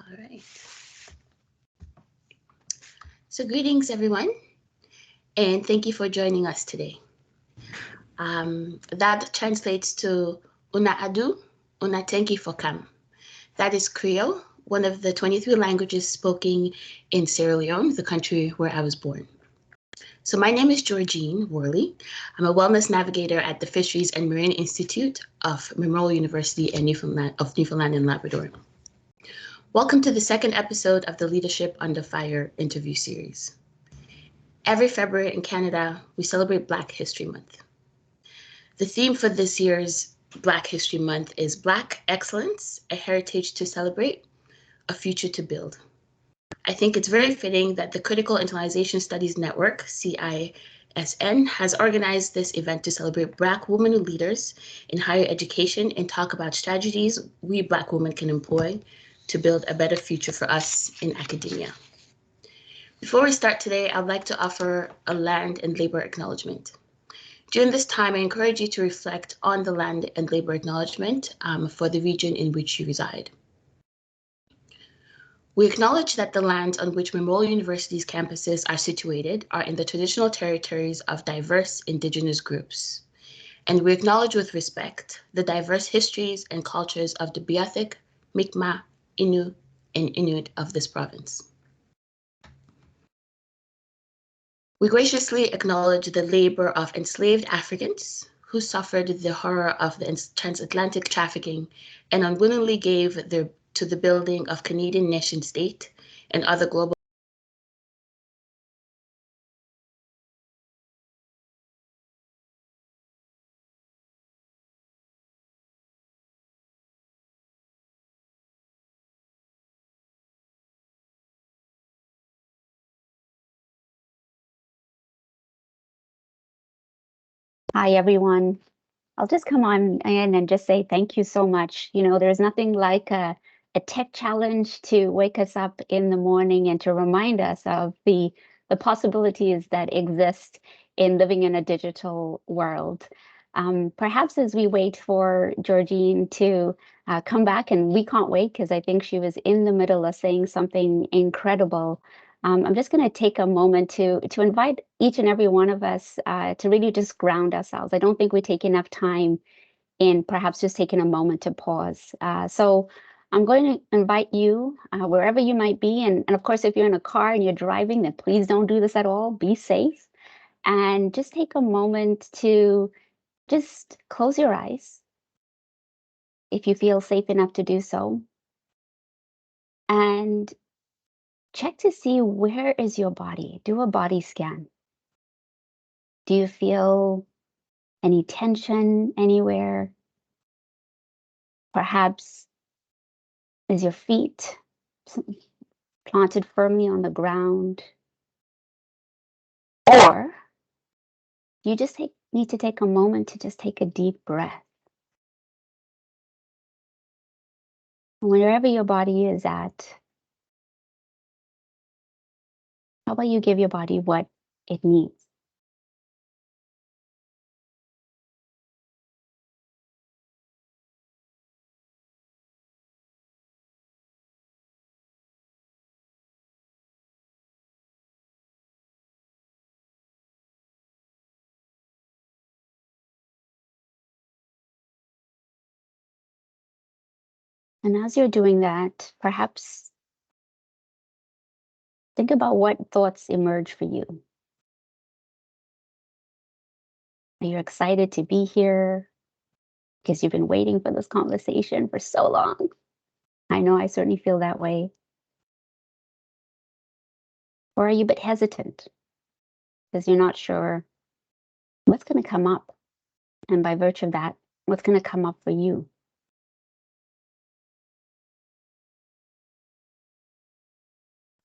All right. So greetings, everyone, and thank you for joining us today. That translates to Una Adu, Una Tenki for Kam. That is Creole, one of the 23 languages spoken in Sierra Leone, the country where I was born. So my name is Georgine Worley. I'm a wellness navigator at the Fisheries and Marine Institute of Memorial University in Newfoundland and Labrador. Welcome to the second episode of the Leadership Under Fire interview series. Every February in Canada, we celebrate Black History Month. The theme for this year's Black History Month is Black Excellence, a heritage to celebrate, a future to build. I think it's very fitting that the Critical Internalization Studies Network, CISN, has organized this event to celebrate Black women leaders in higher education and talk about strategies we Black women can employ to build a better future for us in academia. Before we start today, I'd like to offer a land and labor acknowledgement. During this time, I encourage you to reflect on the land and labor acknowledgement for the region in which you reside. We acknowledge that the lands on which Memorial University's campuses are situated are in the traditional territories of diverse Indigenous groups. And we acknowledge with respect the diverse histories and cultures of the Beothuk, Mi'kmaq, Innu, and Inuit of this province. We graciously acknowledge the labor of enslaved Africans who suffered the horror of the transatlantic trafficking and unwillingly gave to the building of Canadian nation state and other global Hi, everyone. I'll just come on in and just say thank you so much. You know, there's nothing like a tech challenge to wake us up in the morning and to remind us of the possibilities that exist in living in a digital world. Perhaps as we wait for Georgine to come back, and we can't wait because I think she was in the middle of saying something incredible. I'm just going to take a moment to invite each and every one of us to really just ground ourselves. I don't think we take enough time in perhaps just taking a moment to pause. So I'm going to invite you wherever you might be. And of course, if you're in a car and you're driving, then please don't do this at all. Be safe. And just take a moment to just close your eyes if you feel safe enough to do so. And check to see where is your body. Do a body scan. Do you feel any tension anywhere? Perhaps is your feet planted firmly on the ground? Or you just need to take a moment to just take a deep breath. Wherever your body is at, how about you give your body what it needs? And as you're doing that, perhaps think about what thoughts emerge for you. Are you excited to be here because you've been waiting for this conversation for so long? I know I certainly feel that way. Or are you a bit hesitant because you're not sure what's going to come up? And by virtue of that, what's going to come up for you?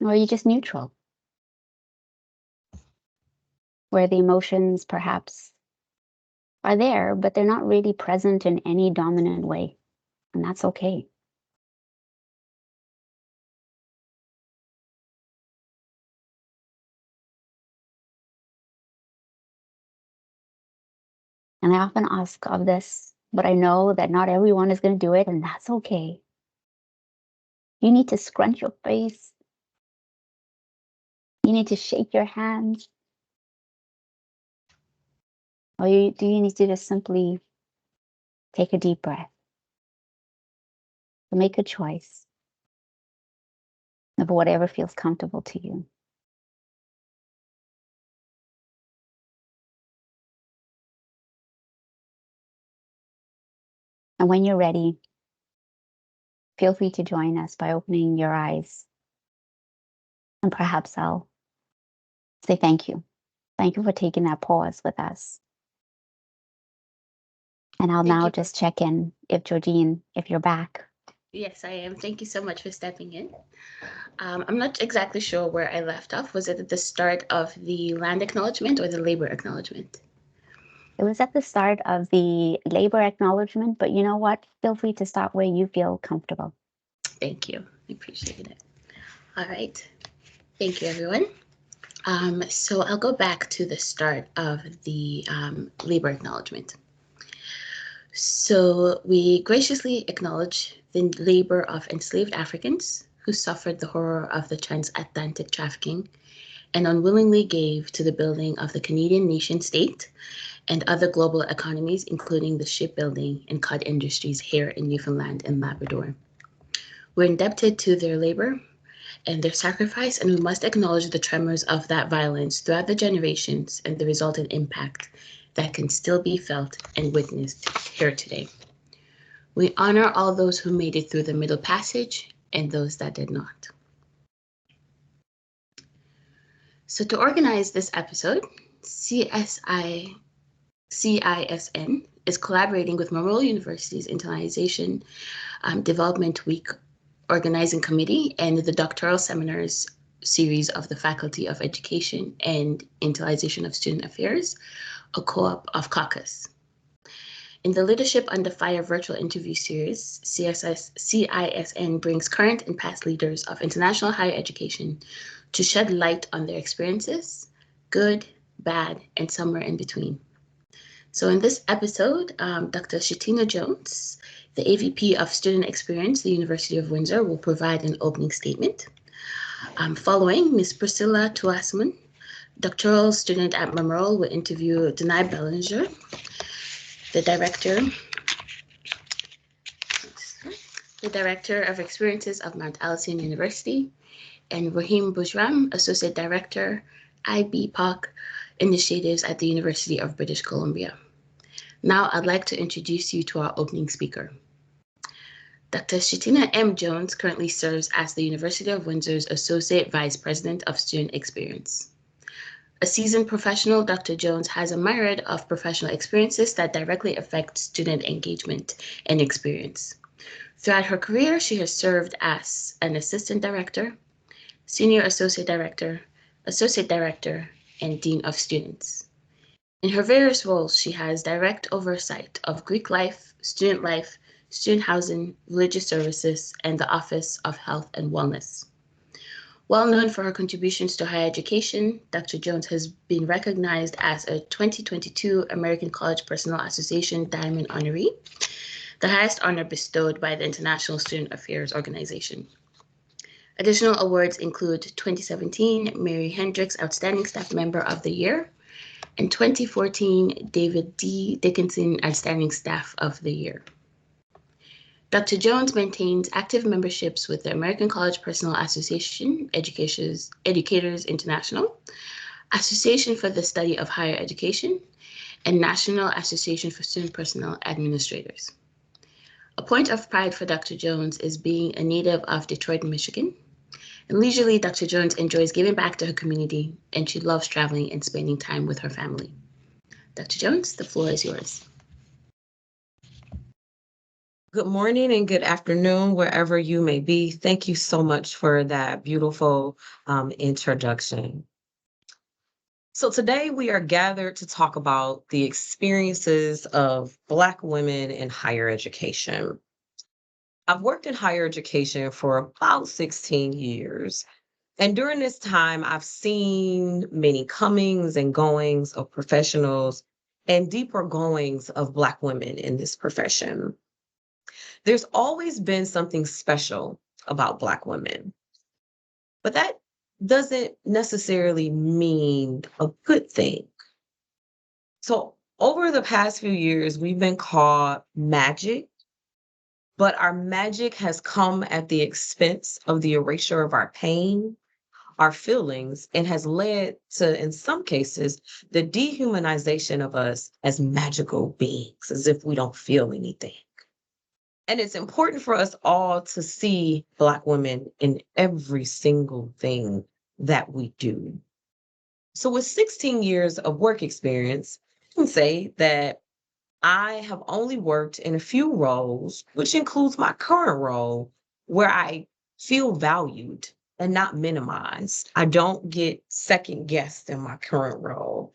Or are you just neutral? Where the emotions perhaps are there, but they're not really present in any dominant way. And that's okay. And I often ask of this, but I know that not everyone is going to do it, and that's okay. You need to scrunch your face. You need to shake your hands. Or do you need to just simply take a deep breath? Make a choice of whatever feels comfortable to you. And when you're ready, feel free to join us by opening your eyes. And perhaps I'll say thank you. Thank you for taking that pause with us. And I'll now just check in if Georgine, if you're back. Yes, I am. Thank you so much for stepping in. I'm not exactly sure where I left off. Was it at the start of the land acknowledgement or the labor acknowledgement? It was at the start of the labor acknowledgement, but you know what? Feel free to start where you feel comfortable. Thank you. I appreciate it. All right. Thank you, everyone. So I'll go back to the start of the labor acknowledgement. So we graciously acknowledge the labor of enslaved Africans who suffered the horror of the transatlantic trafficking and unwillingly gave to the building of the Canadian nation state and other global economies, including the shipbuilding and cod industries here in Newfoundland and Labrador. We're indebted to their labor and their sacrifice, and we must acknowledge the tremors of that violence throughout the generations and the resultant impact that can still be felt and witnessed here today. We honor all those who made it through the Middle Passage and those that did not. So to organize this episode, CISN is collaborating with Memorial University's Internalization Development Week Organizing Committee and the Doctoral Seminars series of the Faculty of Education and Internalization of Student Affairs, a co-op of Caucus. In the Leadership Under Fire virtual interview series, CISN brings current and past leaders of international higher education to shed light on their experiences, good, bad, and somewhere in between. So in this episode, Dr. Shetina Jones, the AVP of Student Experience, the University of Windsor, will provide an opening statement. Following, Ms. Priscillia Tsuasam, Doctoral Student at Memorial, will interview Danai Bélanger, the Director of Experiences of Mount Allison University, and Rohene Bouajram, Associate Director, IBPOC Initiatives at the University of British Columbia. Now I'd like to introduce you to our opening speaker. Dr. Shetina M. Jones currently serves as the University of Windsor's Associate Vice President of Student Experience. A seasoned professional, Dr. Jones has a myriad of professional experiences that directly affect student engagement and experience. Throughout her career, she has served as an Assistant Director, Senior Associate Director, and Dean of Students. In her various roles, she has direct oversight of Greek life, student housing, religious services, and the Office of Health and Wellness. Well known for her contributions to higher education, Dr. Jones has been recognized as a 2022 American College Personnel Association Diamond Honoree, the highest honor bestowed by the International Student Affairs Organization. Additional awards include 2017 Mary Hendricks Outstanding Staff Member of the Year and 2014 David D. Dickinson Outstanding Staff of the Year. Dr. Jones maintains active memberships with the American College Personnel Association, Educators International, Association for the Study of Higher Education, and National Association for Student Personnel Administrators. A point of pride for Dr. Jones is being a native of Detroit, Michigan. And leisurely, Dr. Jones enjoys giving back to her community, and she loves traveling and spending time with her family. Dr. Jones, the floor is yours. Good morning and good afternoon, wherever you may be. Thank you so much for that beautiful introduction. So today we are gathered to talk about the experiences of Black women in higher education. I've worked in higher education for about 16 years. And during this time, I've seen many comings and goings of professionals and deeper goings of Black women in this profession. There's always been something special about Black women. But that doesn't necessarily mean a good thing. So over the past few years, we've been called magic, but our magic has come at the expense of the erasure of our pain, our feelings, and has led to, in some cases, the dehumanization of us as magical beings, as if we don't feel anything. And it's important for us all to see Black women in every single thing that we do. So with 16 years of work experience, I can say that I have only worked in a few roles, which includes my current role, where I feel valued and not minimized. I don't get second guessed in my current role.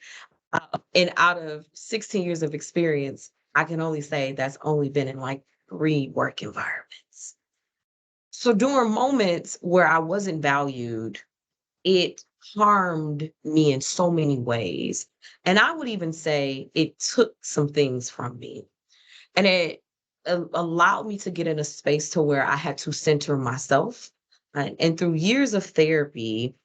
And out of 16 years of experience, I can only say that's only been in like 3 work environments. So during moments where I wasn't valued, it harmed me in so many ways. And I would even say it took some things from me. And it allowed me to get in a space to where I had to center myself. And through years of therapy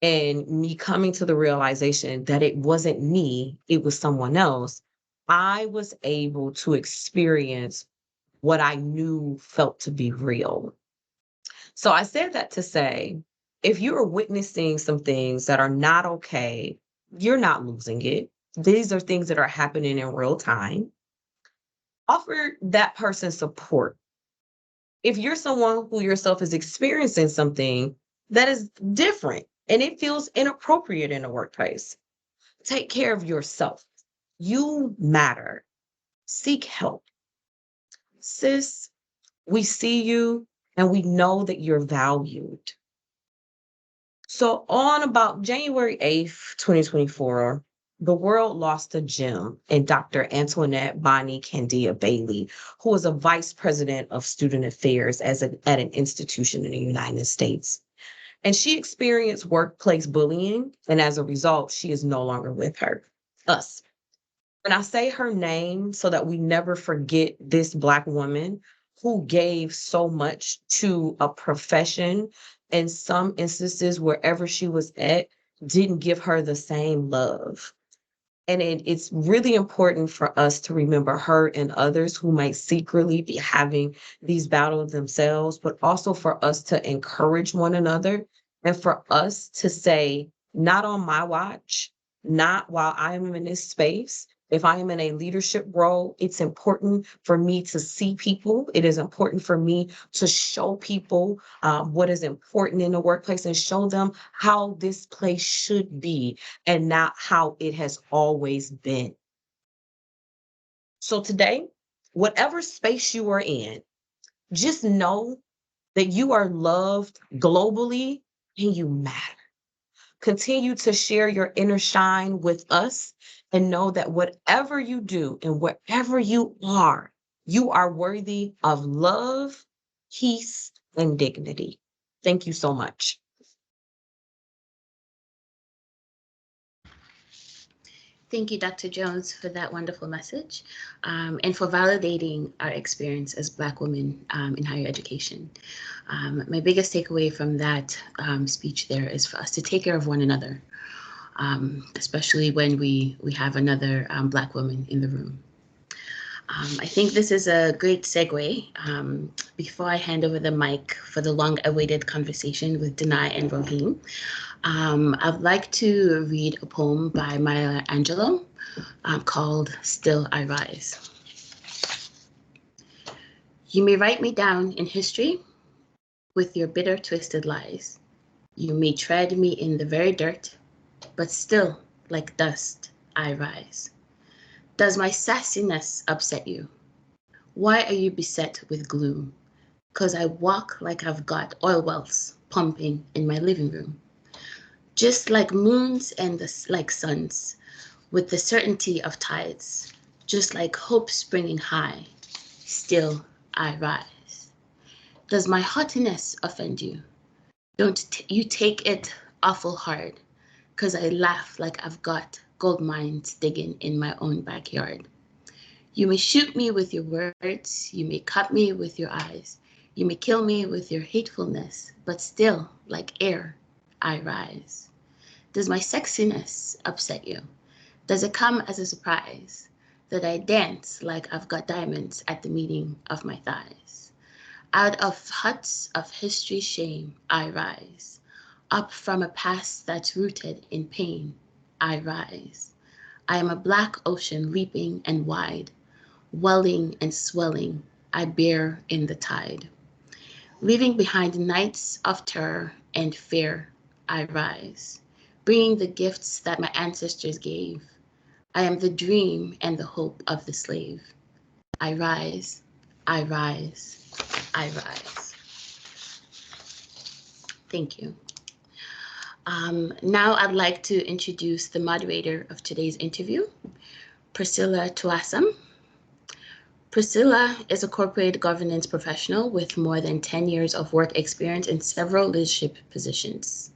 and me coming to the realization that it wasn't me, it was someone else, I was able to experience what I knew felt to be real. So I said that to say, if you're witnessing some things that are not okay, you're not losing it. These are things that are happening in real time. Offer that person support. If you're someone who yourself is experiencing something that is different and it feels inappropriate in a workplace, take care of yourself. You matter. Seek help. Sis, we see you and we know that you're valued. So on about January 8th, 2024, the world lost a gem in Dr. Antoinette Bonnie Candia Bailey, who was a vice president of student affairs at an institution in the United States. And she experienced workplace bullying, and as a result, she is no longer with us. And I say her name so that we never forget this Black woman who gave so much to a profession. In some instances, wherever she was at, didn't give her the same love. And it's really important for us to remember her and others who might secretly be having these battles themselves, but also for us to encourage one another and for us to say, not on my watch, not while I am in this space. If I am in a leadership role, it's important for me to see people. It is important for me to show people what is important in the workplace and show them how this place should be and not how it has always been. So today, whatever space you are in, just know that you are loved globally and you matter. Continue to share your inner shine with us and know that whatever you do and wherever you are worthy of love, peace, and dignity. Thank you so much. Thank you, Dr. Jones, for that wonderful message and for validating our experience as Black women in higher education. My biggest takeaway from that speech there is for us to take care of one another, especially when we have another Black woman in the room. I think this is a great segue. Before I hand over the mic for the long-awaited conversation with Danai and Rohene, I'd like to read a poem by Maya Angelou called Still I Rise. You may write me down in history with your bitter, twisted lies. You may tread me in the very dirt, but still, like dust, I rise. Does my sassiness upset you? Why are you beset with gloom? 'Cause I walk like I've got oil wells pumping in my living room. Just like moons and like suns, with the certainty of tides, just like hope springing high, still I rise. Does my haughtiness offend you? Don't you take it awful hard, 'cause I laugh like I've got gold mines digging in my own backyard. You may shoot me with your words, you may cut me with your eyes, You may kill me with your hatefulness, but still, like air, I rise. Does my sexiness upset you? Does it come as a surprise that I dance like I've got diamonds at the meeting of my thighs? Out of huts of history's shame, I rise. Up from a past that's rooted in pain, I rise. I am a black ocean leaping and wide, welling and swelling, I bear in the tide. Leaving behind nights of terror and fear, I rise, bringing the gifts that my ancestors gave. I am the dream and the hope of the slave. I rise, I rise, I rise. Thank you. Now I'd like to introduce the moderator of today's interview, Priscillia Tsuasam. Priscilla is a corporate governance professional with more than 10 years of work experience in several leadership positions.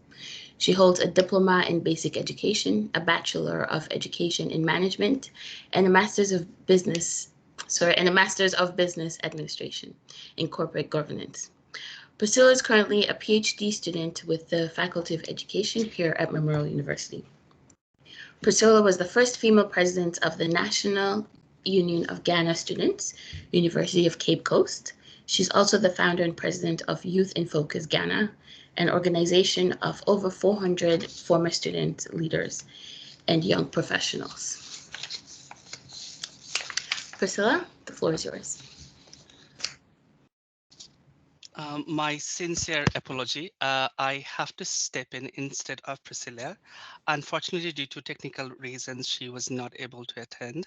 She holds a diploma in basic education, a bachelor of education in management, and a master's of business administration in corporate governance. Priscilla is currently a PhD student with the Faculty of Education here at Memorial University. Priscilla was the first female president of the National Union of Ghana Students, University of Cape Coast. She's also the founder and president of Youth in Focus Ghana, an organization of over 400 former student leaders and young professionals. Priscilla, the floor is yours. My sincere apology. I have to step in instead of Priscilla. Unfortunately, due to technical reasons, she was not able to attend.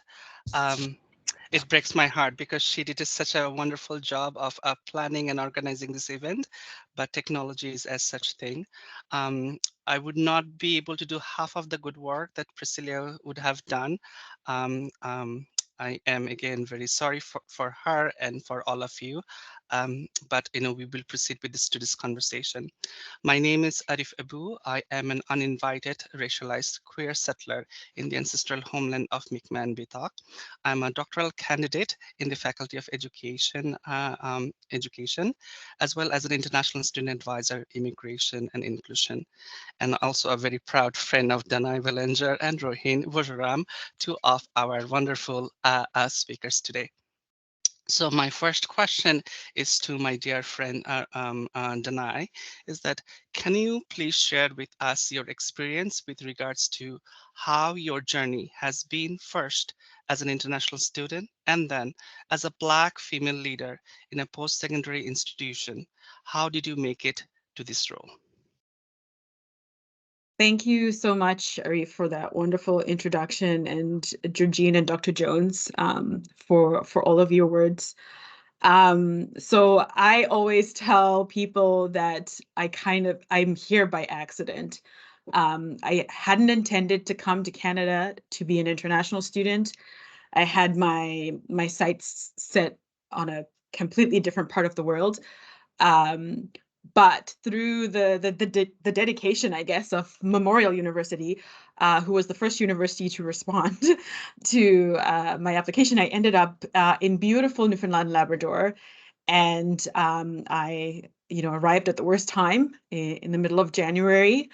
It breaks my heart because she did such a wonderful job of planning and organizing this event, but technology is as such thing. I would not be able to do half of the good work that Priscilla would have done. I am again very sorry for her and for all of you. But we will proceed with this conversation. My name is Arif Abu. I am an uninvited racialized queer settler in the ancestral homeland of Mi'kmaq and BIPOC. I'm a doctoral candidate in the Faculty of Education, as well as an international student advisor, immigration and inclusion, and also a very proud friend of Danai Bélanger and Rohene Bouajram, two of our wonderful speakers today. So my first question is to my dear friend Danai, is that can you please share with us your experience with regards to how your journey has been first as an international student and then as a Black female leader in a post-secondary institution? How did you make it to this role? Thank you so much, Arif, for that wonderful introduction, and Georgine and Dr. Jones for all of your words. So I always tell people that I'm here by accident. I hadn't intended to come to Canada to be an international student. I had my sights set on a completely different part of the world. But through the dedication, I guess, of Memorial University, who was the first university to respond to my application, I ended up in beautiful Newfoundland, Labrador, and I, arrived at the worst time in the middle of January.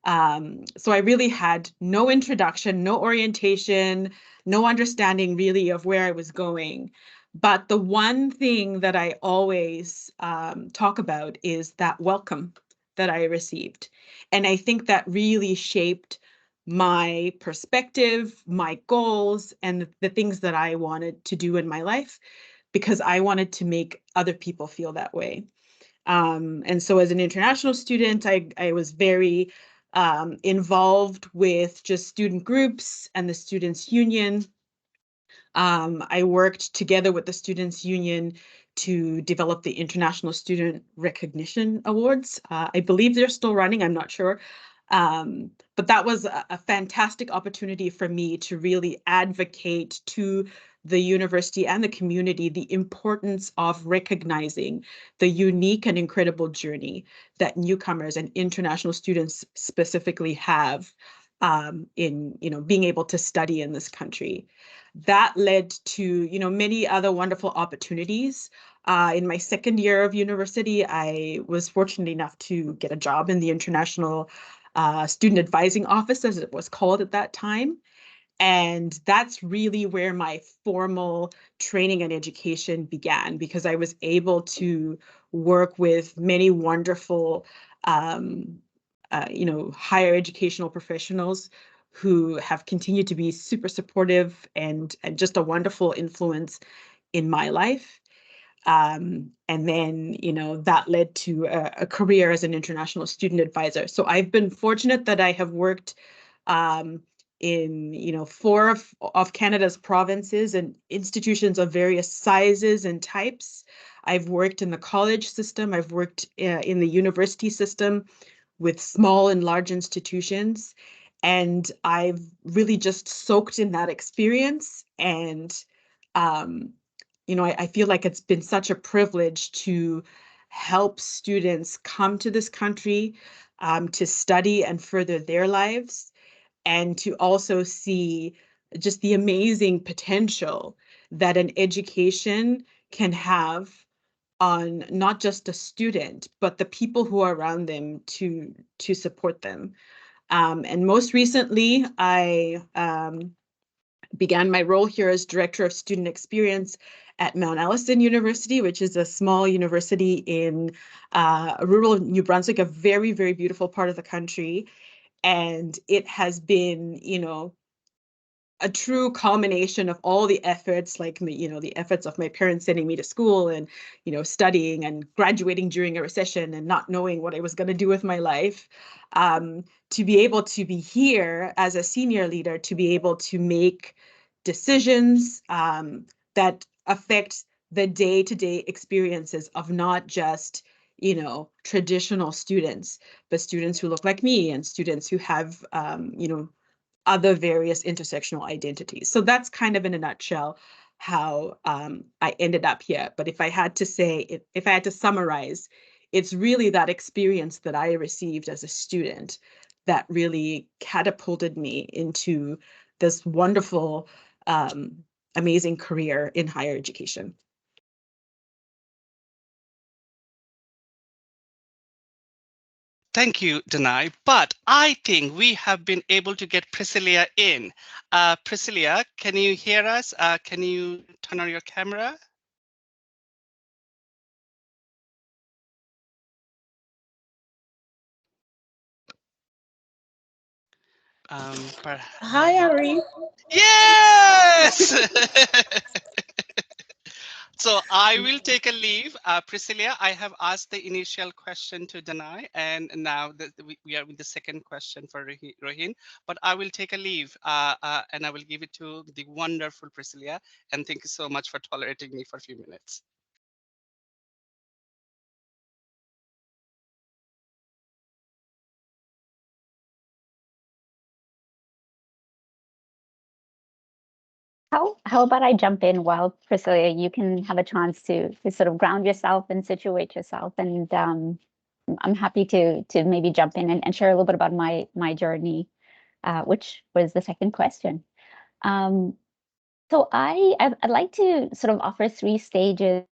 So I really had no introduction, no orientation, no understanding really of where I was going. But the one thing that I always talk about is that welcome that I received. And I think that really shaped my perspective, my goals, and the things that I wanted to do in my life, because I wanted to make other people feel that way. And so as an international student, I was very involved with just student groups and the Students' Union. I worked together with the Students' Union to develop the International Student Recognition Awards. I believe they're still running, I'm not sure. But that was a fantastic opportunity for me to really advocate to the university and the community the importance of recognizing the unique and incredible journey that newcomers and international students specifically have in being able to study in this country. That led to many other wonderful opportunities In my second year of university, I was fortunate enough to get a job in the International Student Advising Office, as it was called at that time. And that's really where my formal training and education began, because I was able to work with many wonderful, higher educational professionals who have continued to be super supportive and just a wonderful influence in my life. And then, that led to a career as an international student advisor. So I've been fortunate that I have worked in, 4 of Canada's provinces and institutions of various sizes and types. I've worked in the college system. I've worked in the university system with small and large institutions. And I've really just soaked in that experience. And I feel like it's been such a privilege to help students come to this country to study and further their lives, and to also see just the amazing potential that an education can have on not just a student, but the people who are around them to support them. And most recently, I began my role here as Director of Student Experience at Mount Allison University, which is a small university in rural New Brunswick, a very, very beautiful part of the country. And it has been, a true culmination of all the efforts, like, the efforts of my parents sending me to school and, studying and graduating during a recession and not knowing what I was going to do with my life, to be able to be here as a senior leader, to be able to make decisions that affect the day-to-day experiences of not just, traditional students, but students who look like me and students who have, other various intersectional identities. So that's kind of in a nutshell how I ended up here. But if I had to say, if I had to summarize, it's really that experience that I received as a student that really catapulted me into this wonderful, amazing career in higher education. Thank you, Danai. But I think we have been able to get Priscillia in. Priscillia, can you hear us? Can you turn on your camera? Hi, Ari. Yes! So I will take a leave. Priscillia, I have asked the initial question to Danai, and now we are with the second question for Rohene, but I will take a leave and I will give it to the wonderful Priscillia. And thank you so much for tolerating me for a few minutes. How about I jump in while Priscilla, you can have a chance to sort of ground yourself and situate yourself, and I'm happy to maybe jump in and share a little bit about my journey, which was the second question. So I'd like to sort of offer 3 stages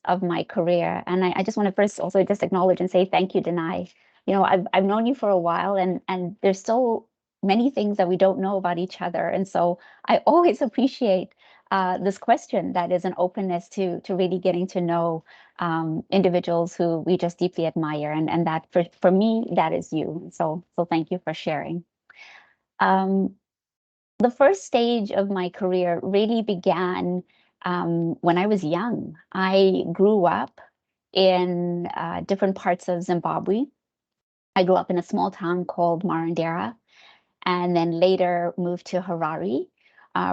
of my career, and I just want to first also just acknowledge and say thank you, Danai. I've known you for a while, and there's still many things that we don't know about each other, and so I always appreciate this question that is an openness to really getting to know individuals who we just deeply admire, and that for me that is you. So thank you for sharing. The first stage of my career really began when I was young. I grew up in different parts of Zimbabwe. I grew up in a small town called Marondera, and then later moved to Harare.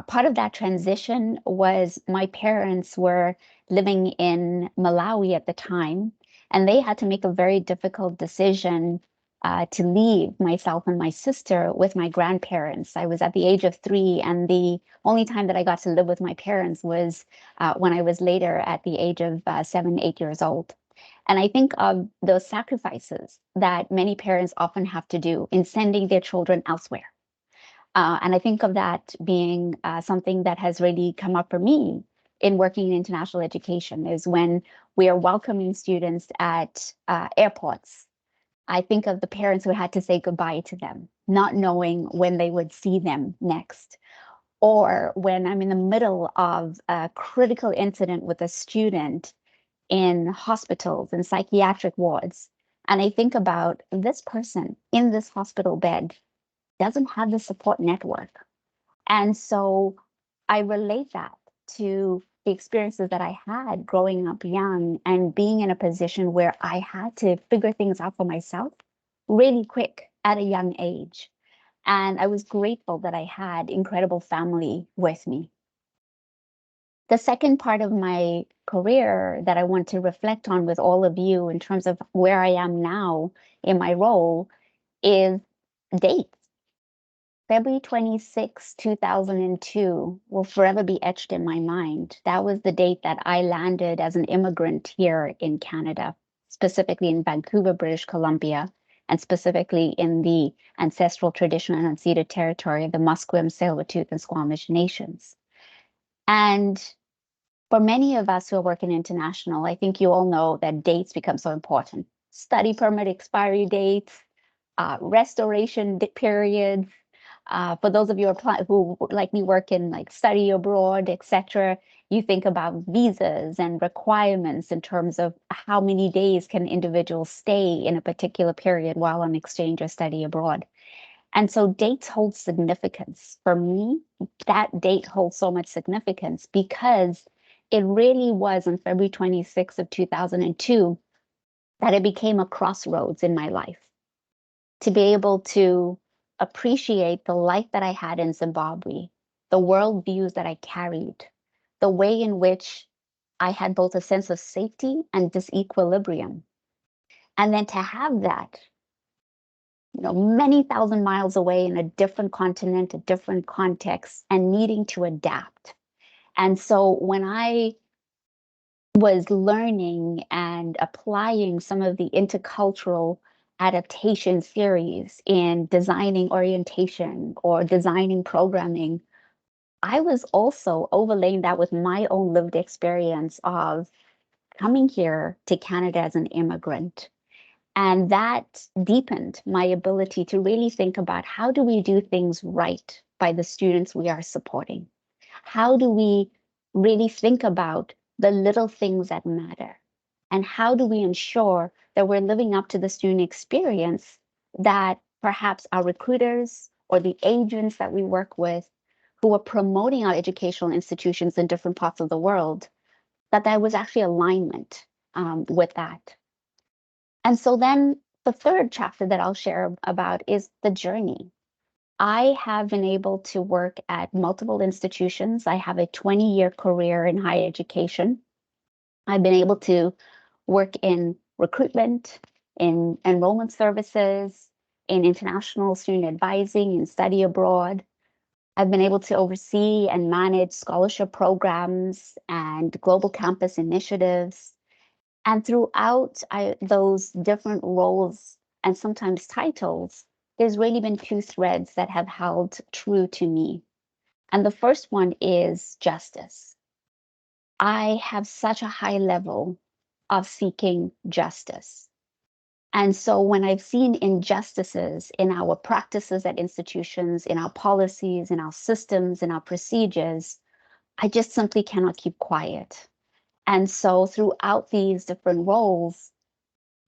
Part of that transition was my parents were living in Malawi at the time, and they had to make a very difficult decision to leave myself and my sister with my grandparents. I was at the age of 3, and the only time that I got to live with my parents was when I was later at the age of 7, 8 years old. And I think of those sacrifices that many parents often have to do in sending their children elsewhere. And I think of that being something that has really come up for me in working in international education is when we are welcoming students at airports. I think of the parents who had to say goodbye to them, not knowing when they would see them next. Or when I'm in the middle of a critical incident with a student in hospitals and psychiatric wards, and I think about this person in this hospital bed doesn't have the support network. And so I relate that to the experiences that I had growing up young and being in a position where I had to figure things out for myself really quick at a young age. And I was grateful that I had incredible family with me. The second part of my career that I want to reflect on with all of you in terms of where I am now in my role is dates. February 26, 2002 will forever be etched in my mind. That was the date that I landed as an immigrant here in Canada, specifically in Vancouver, British Columbia, and specifically in the ancestral traditional and unceded territory of the Musqueam, Tsleil-Waututh, and Squamish nations. And for many of us who are working international, I think you all know that dates become so important. Study permit expiry dates, restoration periods. For those of you who like me work in like study abroad, etc., you think about visas and requirements in terms of how many days can individuals stay in a particular period while on exchange or study abroad. And so dates hold significance. For me, that date holds so much significance because it really was on February 26th of 2002 that it became a crossroads in my life. To be able to appreciate the life that I had in Zimbabwe, the worldviews that I carried, the way in which I had both a sense of safety and disequilibrium. And then to have that, many thousand miles away in a different continent, a different context, and needing to adapt. And so when I was learning and applying some of the intercultural adaptation theories in designing orientation or designing programming, I was also overlaying that with my own lived experience of coming here to Canada as an immigrant. And that deepened my ability to really think about how do we do things right by the students we are supporting? How do we really think about the little things that matter? And how do we ensure that we're living up to the student experience that perhaps our recruiters or the agents that we work with who are promoting our educational institutions in different parts of the world, that was actually alignment with that. And so then the third chapter that I'll share about is the journey. I have been able to work at multiple institutions. I have a 20-year career in higher education. I've been able to work in recruitment, in enrollment services, in international student advising, in study abroad. I've been able to oversee and manage scholarship programs and global campus initiatives. And throughout those different roles and sometimes titles, there's really been two threads that have held true to me. And the first one is justice. I have such a high level of seeking justice. And so when I've seen injustices in our practices at institutions, in our policies, in our systems, in our procedures, I just simply cannot keep quiet. And so throughout these different roles,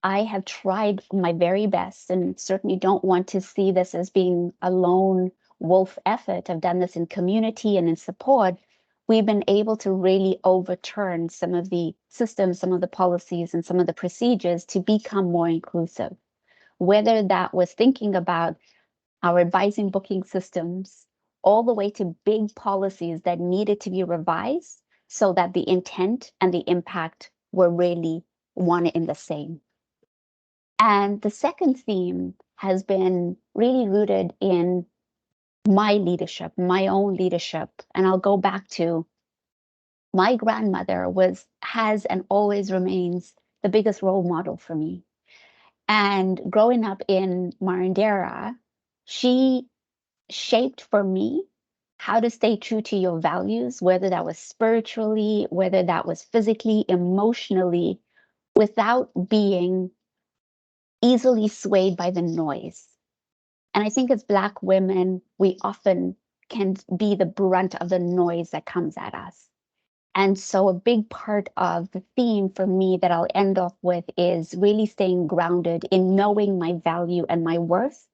I have tried my very best and certainly don't want to see this as being a lone wolf effort. I've done this in community and in support. We've been able to really overturn some of the systems, some of the policies, and some of the procedures to become more inclusive. Whether that was thinking about our advising booking systems, all the way to big policies that needed to be revised so that the intent and the impact were really one and the same. And the second theme has been really rooted in my leadership, my own leadership. And I'll go back to my grandmother has and always remains the biggest role model for me. And growing up in Marindera, she shaped for me how to stay true to your values, whether that was spiritually, whether that was physically, emotionally, without being easily swayed by the noise. And I think as Black women, we often can be the brunt of the noise that comes at us. And so a big part of the theme for me that I'll end off with is really staying grounded in knowing my value and my worth,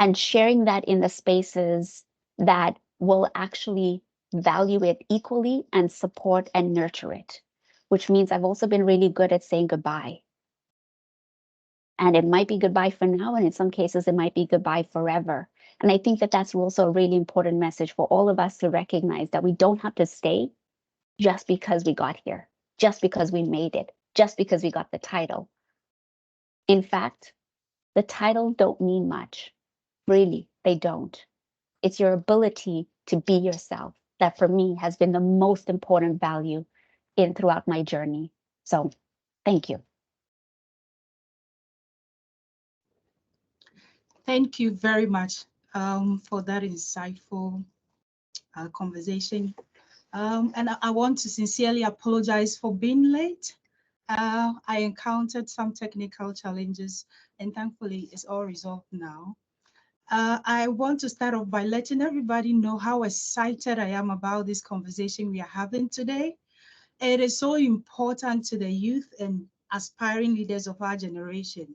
and sharing that in the spaces that will actually value it equally and support and nurture it, which means I've also been really good at saying goodbye. And it might be goodbye for now, and in some cases, it might be goodbye forever. And I think that that's also a really important message for all of us to recognize that we don't have to stay just because we got here, just because we made it, just because we got the title. In fact, the title don't mean much. Really, they don't. It's your ability to be yourself that for me has been the most important value throughout my journey. So thank you. Thank you very much for that insightful conversation. And I want to sincerely apologize for being late. I encountered some technical challenges, and thankfully it's all resolved now. I want to start off by letting everybody know how excited I am about this conversation we are having today. It is so important to the youth and aspiring leaders of our generation.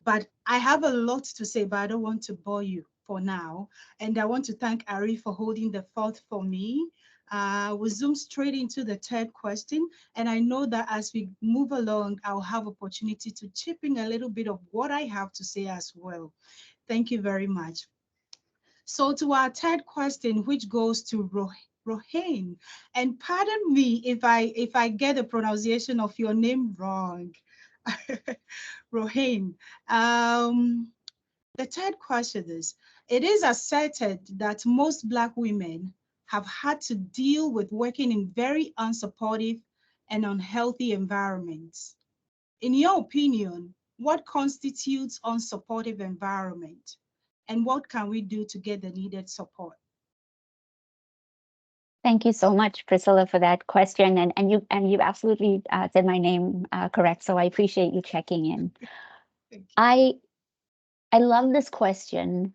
But I have a lot to say, but I don't want to bore you for now. And I want to thank Ari for holding the fort for me. We'll zoom straight into the third question. And I know that as we move along, I'll have opportunity to chip in a little bit of what I have to say as well. Thank you very much. So to our third question, which goes to Rohene, and pardon me if I get the pronunciation of your name wrong. Rohene, the third question is, it is asserted that most Black women have had to deal with working in very unsupportive and unhealthy environments. In your opinion, what constitutes unsupportive environment? And what can we do to get the needed support? Thank you so much, Priscilla, for that question. And you absolutely said my name correct. So I appreciate you checking in. I love this question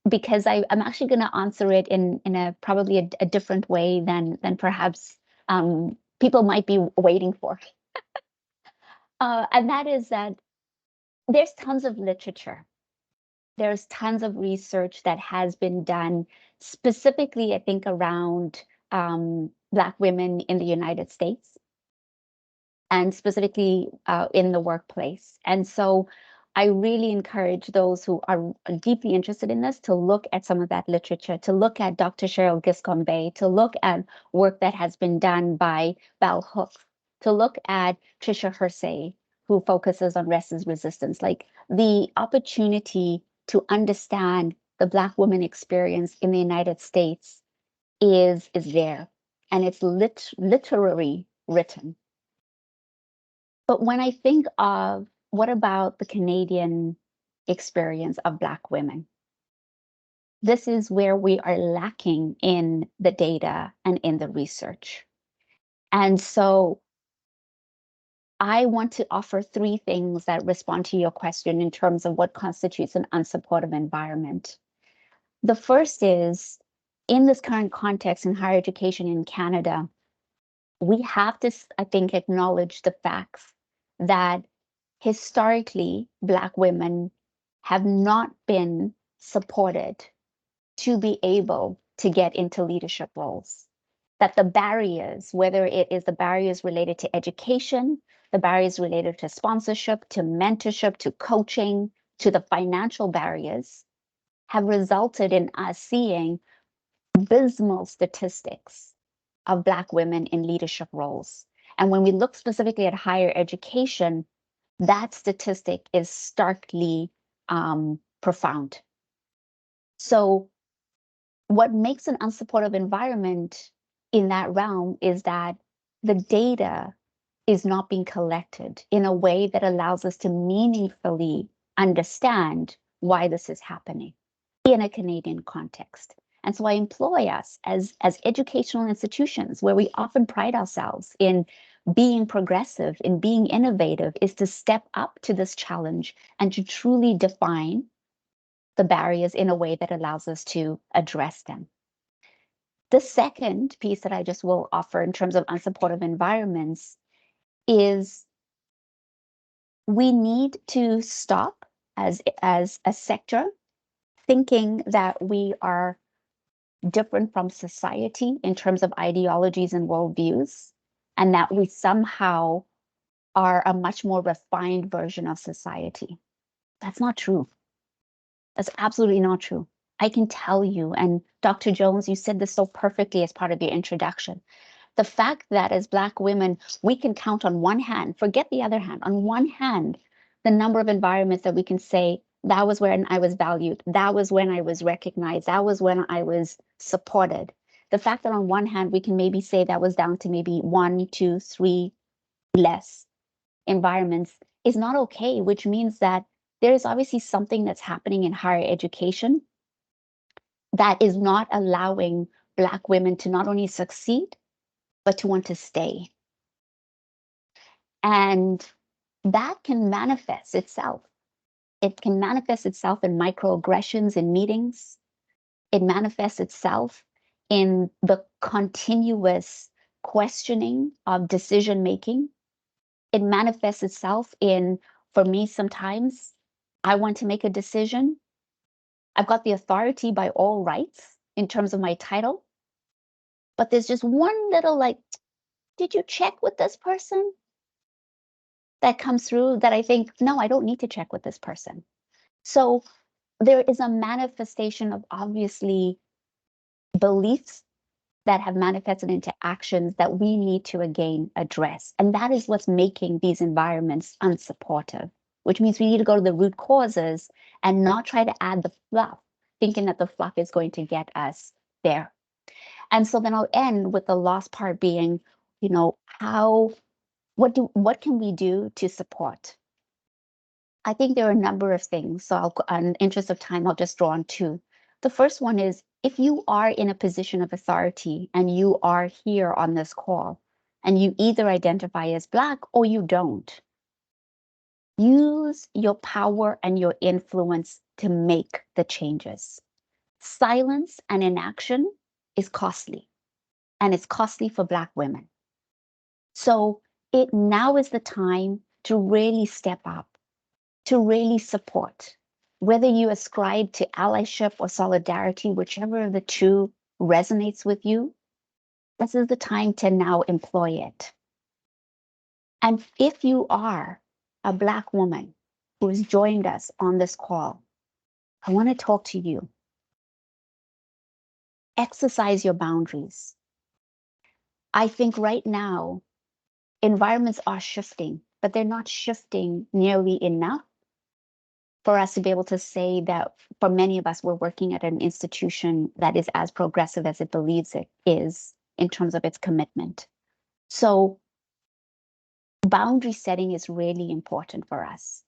because I'm actually going to answer it in a probably a different way than perhaps people might be waiting for. And that is that there's tons of literature. There's tons of research that has been done specifically, I think, around Black women in the United States and specifically in the workplace. And so I really encourage those who are deeply interested in this to look at some of that literature, to look at Dr. Cheryl Giscombe, to look at work that has been done by Bell Hooks, to look at Tricia Hersey, who focuses on resistance. Like, the opportunity to understand the Black woman experience in the United States is there, and it's literally written. But when I think of what about the Canadian experience of Black women, this is where we are lacking in the data and in the research. And so I want to offer three things that respond to your question in terms of what constitutes an unsupportive environment. The first is, in this current context in higher education in Canada, we have to, I think, acknowledge the facts that historically Black women have not been supported to be able to get into leadership roles. That the barriers, whether it is the barriers related to education, the barriers related to sponsorship, to mentorship, to coaching, to the financial barriers, have resulted in us seeing abysmal statistics of Black women in leadership roles. And when we look specifically at higher education, that statistic is starkly profound. So what makes an unsupportive environment in that realm is that the data is not being collected in a way that allows us to meaningfully understand why this is happening. in a Canadian context. And so I employ us as educational institutions where we often pride ourselves in being progressive, in being innovative, is to step up to this challenge and to truly define the barriers in a way that allows us to address them. The second piece that I just will offer in terms of unsupportive environments is we need to stop as a sector thinking that we are different from society in terms of ideologies and worldviews, and that we somehow are a much more refined version of society. That's not true. That's absolutely not true. I can tell you, and Dr. Jones, you said this so perfectly as part of your introduction. The fact that as Black women, we can count on one hand, forget the other hand, on one hand, the number of environments that we can say, that was when I was valued, that was when I was recognized, that was when I was supported. The fact that on one hand, we can maybe say that was down to maybe 1, 2, 3 less environments is not okay, which means that there is obviously something that's happening in higher education that is not allowing Black women to not only succeed, but to want to stay. And that can manifest itself. It can manifest itself in microaggressions in meetings. It manifests itself in the continuous questioning of decision making. It manifests itself in, for me, sometimes I want to make a decision. I've got the authority by all rights in terms of my title, but there's just one little like, did you check with this person? That comes through that I think, no, I don't need to check with this person. So there is a manifestation of obviously beliefs that have manifested into actions that we need to again address. And that is what's making these environments unsupportive, which means we need to go to the root causes and not try to add the fluff, thinking that the fluff is going to get us there. And so then I'll end with the last part being, you know, what can we do to support? I think there are a number of things. So in the interest of time, I'll just draw on two. The first one is if you are in a position of authority and you are here on this call and you either identify as Black or you don't, use your power and your influence to make the changes. Silence and inaction is costly, and it's costly for Black women. So now is the time to really step up, to really support, whether you ascribe to allyship or solidarity, whichever of the two resonates with you, this is the time to now employ it. And if you are a Black woman who has joined us on this call, I want to talk to you. Exercise your boundaries. I think right now, environments are shifting, but they're not shifting nearly enough for us to be able to say that for many of us, we're working at an institution that is as progressive as it believes it is in terms of its commitment. So boundary setting is really important for us.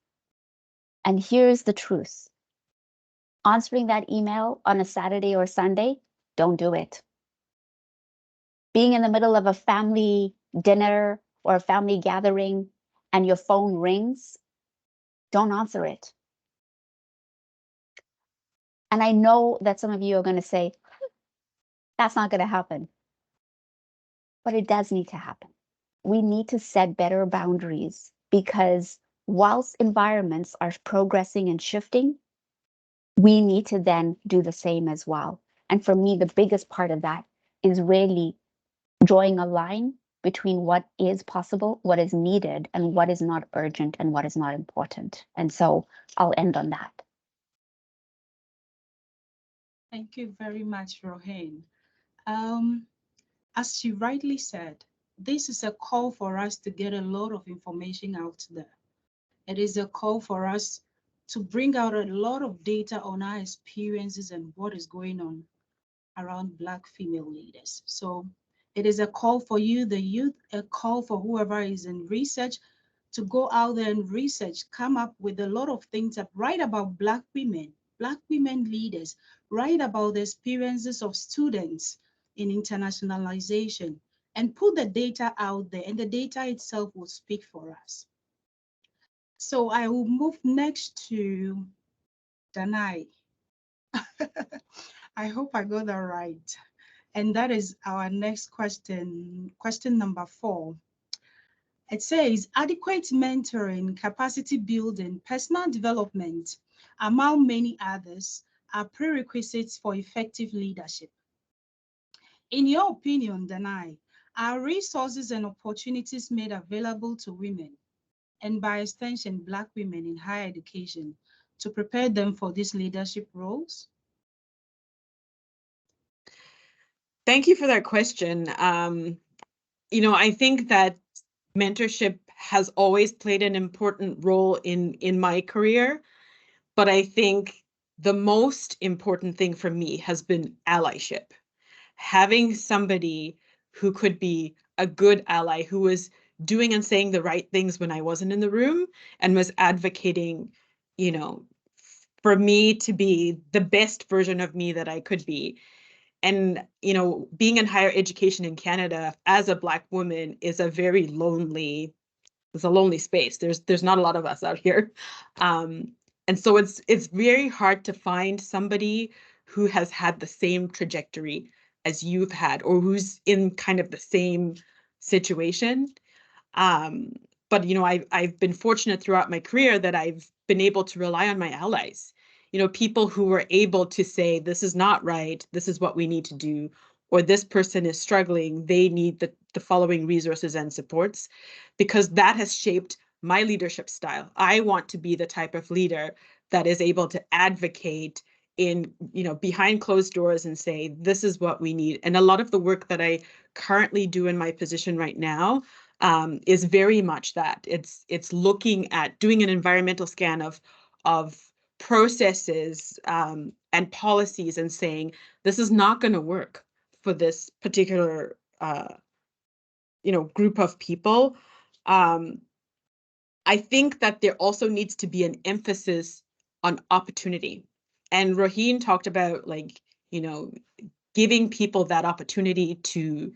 And here's the truth. Answering that email on a Saturday or Sunday, don't do it. Being in the middle of a family dinner or a family gathering and your phone rings, don't answer it. And I know that some of you are going to say, that's not going to happen. But it does need to happen. We need to set better boundaries because whilst environments are progressing and shifting, we need to then do the same as well. And for me, the biggest part of that is really drawing a line between what is possible, what is needed, and what is not urgent and what is not important. And so I'll end on that. Thank you very much, Rohene. As she rightly said, this is a call for us to get a lot of information out there. It is a call for us to bring out a lot of data on our experiences and what is going on around Black female leaders. So it is a call for you, the youth, a call for whoever is in research to go out there and research, come up with a lot of things that write about Black women Black women leaders write about the experiences of students in internationalization and put the data out there, and the data itself will speak for us. So I will move next to Danai. I hope I got that right. And that is our next question, question number 4. It says, adequate mentoring, capacity building, personal development, among many others, are prerequisites for effective leadership. In your opinion, Danai, are resources and opportunities made available to women, and by extension, Black women in higher education, to prepare them for these leadership roles? Thank you for that question. I think that mentorship has always played an important role in my career, but I think the most important thing for me has been allyship. Having somebody who could be a good ally, who was doing and saying the right things when I wasn't in the room and was advocating, for me to be the best version of me that I could be. And, being in higher education in Canada as a Black woman is a very lonely, it's a lonely space. There's not a lot of us out here. And so it's very hard to find somebody who has had the same trajectory as you've had, or who's in kind of the same situation. But I've been fortunate throughout my career that I've been able to rely on my allies. People who were able to say, this is not right, this is what we need to do, or this person is struggling, they need the following resources and supports, because that has shaped my leadership style. I want to be the type of leader that is able to advocate in, behind closed doors and say, this is what we need. And a lot of the work that I currently do in my position right now is very much that. It's looking at doing an environmental scan of processes and policies and saying, this is not going to work for this particular group of people. I think that there also needs to be an emphasis on opportunity. And Rohene talked about giving people that opportunity to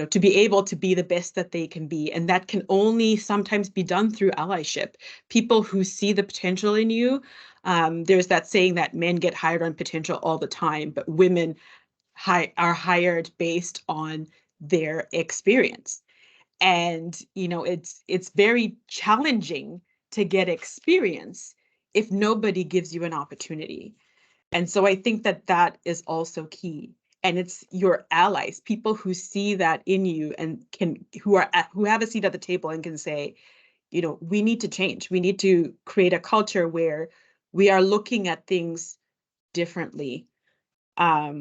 to be able to be the best that they can be. And that can only sometimes be done through allyship. People who see the potential in you. There's that saying that men get hired on potential all the time, but women are hired based on their experience. And, it's very challenging to get experience if nobody gives you an opportunity. And so I think that is also key. And it's your allies, people who see that in you and who have a seat at the table and can say, we need to change. We need to create a culture where we are looking at things differently. I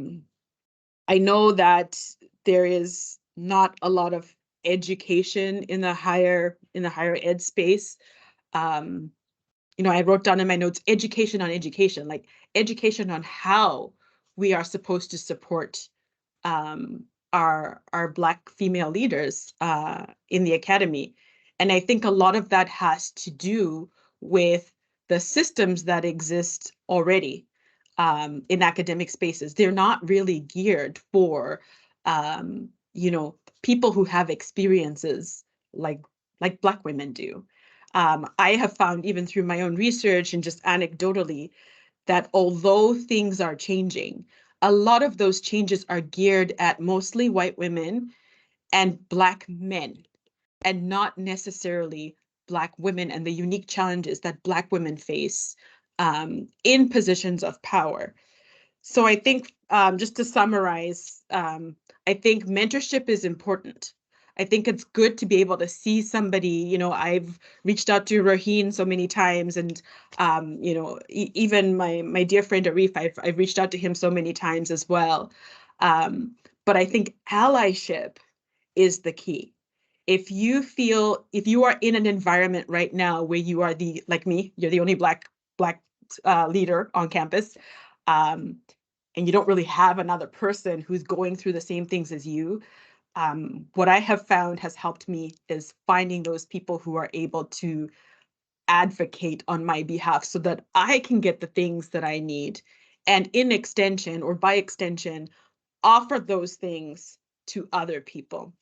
know that there is not a lot of education in the higher ed space. I wrote down in my notes, education on education, like education on how we are supposed to support our Black female leaders in the academy. And I think a lot of that has to do with the systems that exist already in academic spaces. They're not really geared for, people who have experiences like Black women do. I have found, even through my own research and just anecdotally, that although things are changing, a lot of those changes are geared at mostly white women and Black men, and not necessarily Black women and the unique challenges that Black women face in positions of power. So I think, just to summarize, I think mentorship is important. I think it's good to be able to see somebody. I've reached out to Rohene so many times, and even my dear friend Arif, I've reached out to him so many times as well. But I think allyship is the key. If you are in an environment right now where you are like me, you're the only black leader on campus, and you don't really have another person who's going through the same things as you, what I have found has helped me is finding those people who are able to advocate on my behalf so that I can get the things that I need. And in extension, or by extension, offer those things to other people.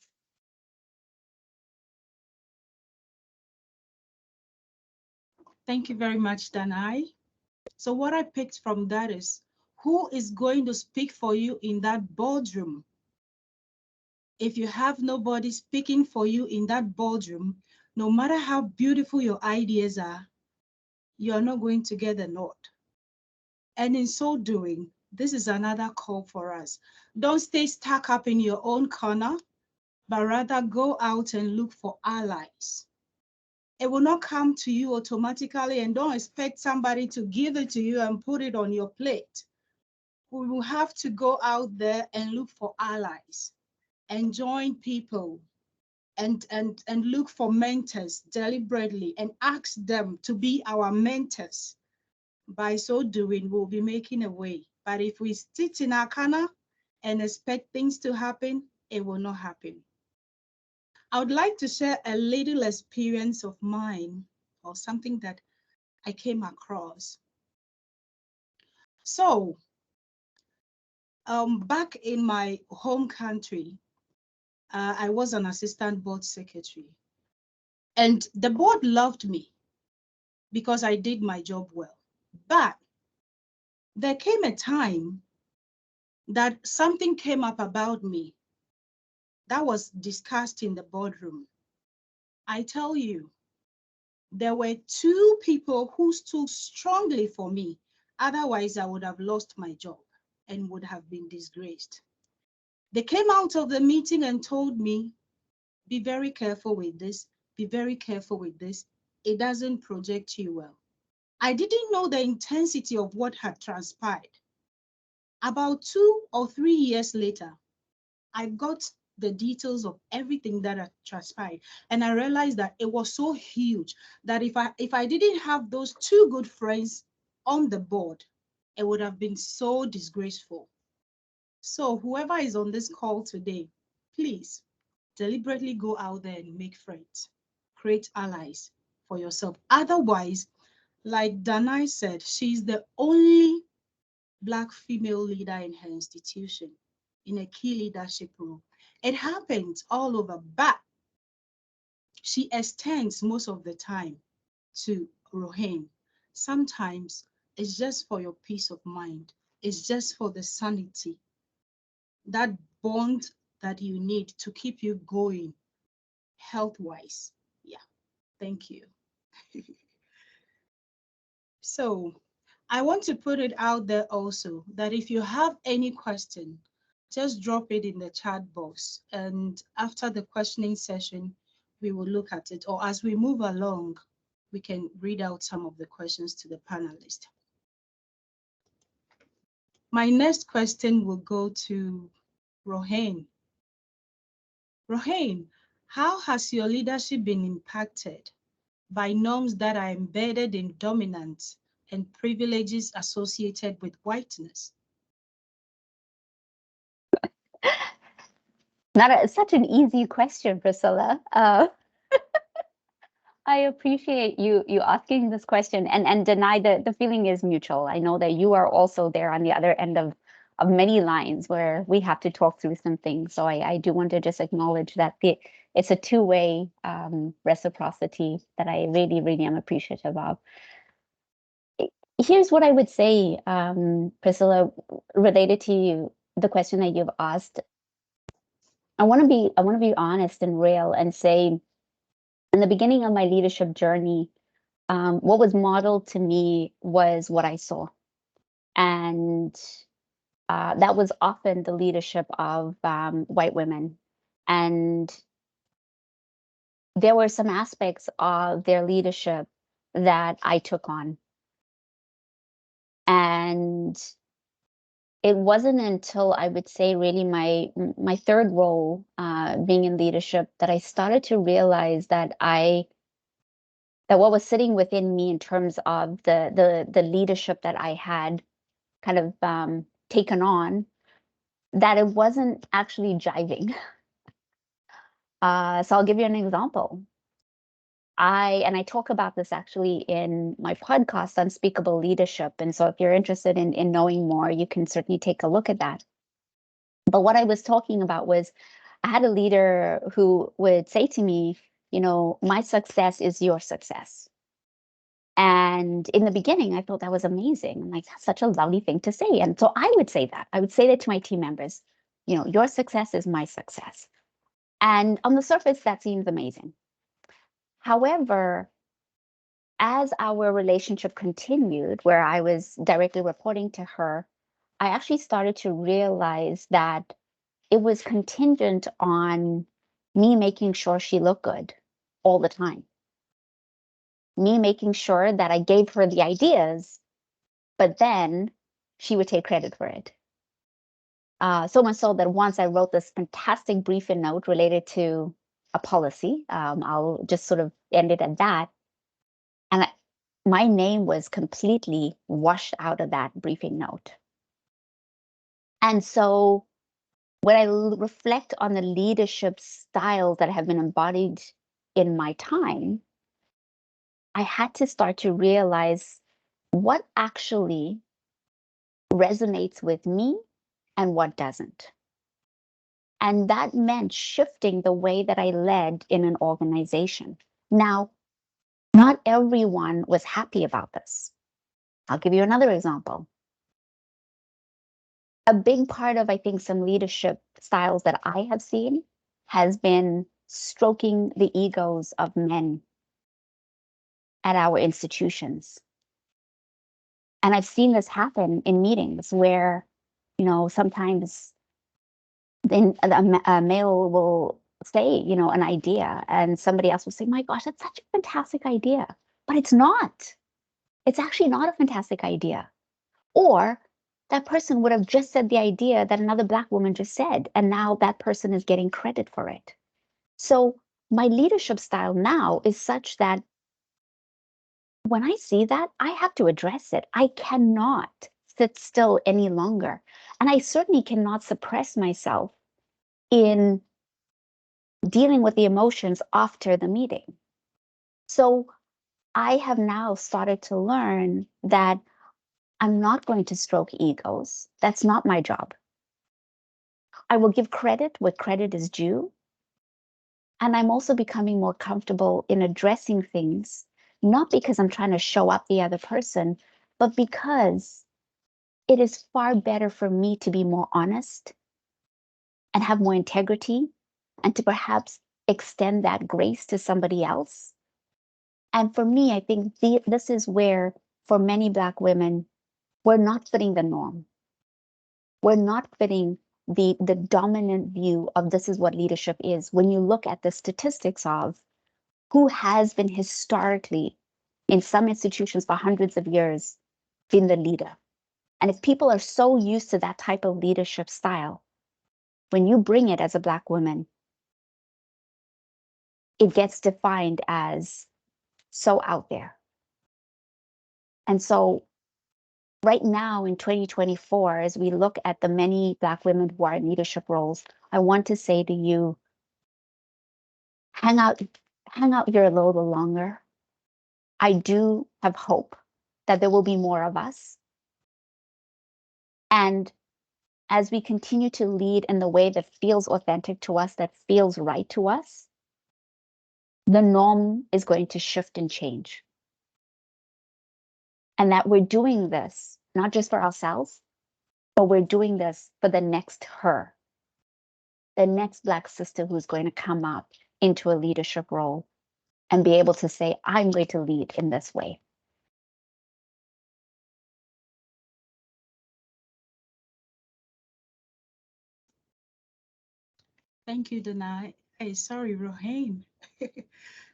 Thank you very much, Danai. So what I picked from that is, who is going to speak for you in that boardroom? If you have nobody speaking for you in that boardroom, no matter how beautiful your ideas are, you are not going to get a nod. And in so doing, this is another call for us. Don't stay stuck up in your own corner, but rather go out and look for allies. It will not come to you automatically, and don't expect somebody to give it to you and put it on your plate. We will have to go out there and look for allies and join people and look for mentors deliberately and ask them to be our mentors. By so doing, we'll be making a way. But if we sit in our corner and expect things to happen, it will not happen. I would like to share a little experience of mine, or something that I came across. So, back in my home country, I was an assistant board secretary. And the board loved me because I did my job well. But there came a time that something came up about me that was discussed in the boardroom. I tell you, there were two people who stood strongly for me. Otherwise, I would have lost my job and would have been disgraced. They came out of the meeting and told me, be very careful with this, be very careful with this. It doesn't project you well. I didn't know the intensity of what had transpired. About 2 or 3 years later, I got the details of everything that had transpired. And I realized that it was so huge that if I didn't have those two good friends on the board, it would have been so disgraceful. So whoever is on this call today, please deliberately go out there and make friends, create allies for yourself. Otherwise, like Danai said, she's the only Black female leader in her institution in a key leadership role. It happens all over, but she extends most of the time to Rohene. Sometimes it's just for your peace of mind. It's just for the sanity, that bond that you need to keep you going health-wise. Yeah, thank you. So I want to put it out there also that if you have any question, just drop it in the chat box. And after the questioning session, we will look at it. Or as we move along, we can read out some of the questions to the panelists. My next question will go to Rohene. Rohene, how has your leadership been impacted by norms that are embedded in dominance and privileges associated with whiteness? Such an easy question, Priscilla. I appreciate you asking this question, and Danai, the feeling is mutual. I know that you are also there on the other end of many lines where we have to talk through some things. So I do want to just acknowledge that it's a two-way reciprocity that I really, really am appreciative of. Here's what I would say, Priscilla, related to the question that you've asked. I want to be honest and real and say, in the beginning of my leadership journey, what was modeled to me was what I saw. And that was often the leadership of white women. And there were some aspects of their leadership that I took on. And it wasn't until I would say really my third role, being in leadership, that I started to realize that what was sitting within me in terms of the leadership that I had kind of taken on, that it wasn't actually jiving. So I'll give you an example. I talk about this actually in my podcast, Unspeakable Leadership. And so if you're interested in knowing more, you can certainly take a look at that. But what I was talking about was I had a leader who would say to me, you know, my success is your success. And in the beginning, I thought that was amazing. Like, that's such a lovely thing to say. And so I would say that. I would say that to my team members, you know, your success is my success. And on the surface, that seems amazing. However, as our relationship continued, where I was directly reporting to her, I actually started to realize that it was contingent on me making sure she looked good all the time. Me making sure that I gave her the ideas, but then she would take credit for it. So much so that once I wrote this fantastic briefing note related to a policy. I'll just sort of end it at that. And my name was completely washed out of that briefing note. And so when I reflect on the leadership styles that have been embodied in my time, I had to start to realize what actually resonates with me and what doesn't. And that meant shifting the way that I led in an organization. Now, not everyone was happy about this. I'll give you another example. A big part of, I think, some leadership styles that I have seen has been stroking the egos of men at our institutions. And I've seen this happen in meetings where, you know, sometimes then a male will say, you know, an idea and somebody else will say, my gosh, that's such a fantastic idea. But it's not. It's actually not a fantastic idea. Or that person would have just said the idea that another Black woman just said, and now that person is getting credit for it. So my leadership style now is such that when I see that, I have to address it. I cannot sit still any longer. And I certainly cannot suppress myself in dealing with the emotions after the meeting. So I have now started to learn that I'm not going to stroke egos. That's not my job. I will give credit where credit is due. And I'm also becoming more comfortable in addressing things, not because I'm trying to show up the other person, but because it is far better for me to be more honest and have more integrity and to perhaps extend that grace to somebody else. And for me, I think this is where, for many Black women, we're not fitting the norm. We're not fitting the dominant view of this is what leadership is. When you look at the statistics of who has been historically in some institutions for hundreds of years been the leader. And if people are so used to that type of leadership style, when you bring it as a Black woman, it gets defined as so out there. And so right now in 2024, as we look at the many Black women who are in leadership roles, I want to say to you, hang out here a little longer. I do have hope that there will be more of us. And as we continue to lead in the way that feels authentic to us, that feels right to us, the norm is going to shift and change. And that we're doing this, not just for ourselves, but we're doing this for the next her, the next Black sister who's going to come up into a leadership role and be able to say, I'm going to lead in this way. Thank you, Danai. Hey, sorry, Rohene.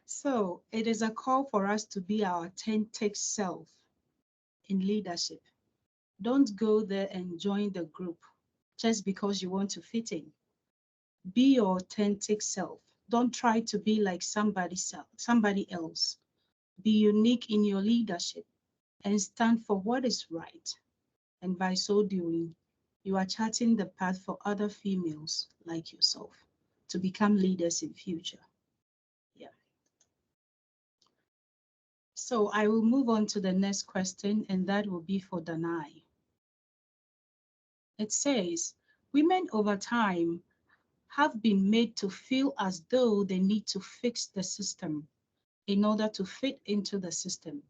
So it is a call for us to be our authentic self in leadership. Don't go there and join the group just because you want to fit in. Be your authentic self. Don't try to be like somebody else. Be unique in your leadership and stand for what is right. And by so doing, you are charting the path for other females like yourself to become leaders in future. Yeah. So I will move on to the next question, and that will be for Danai. It says, women over time have been made to feel as though they need to fix the system in order to fit into the system.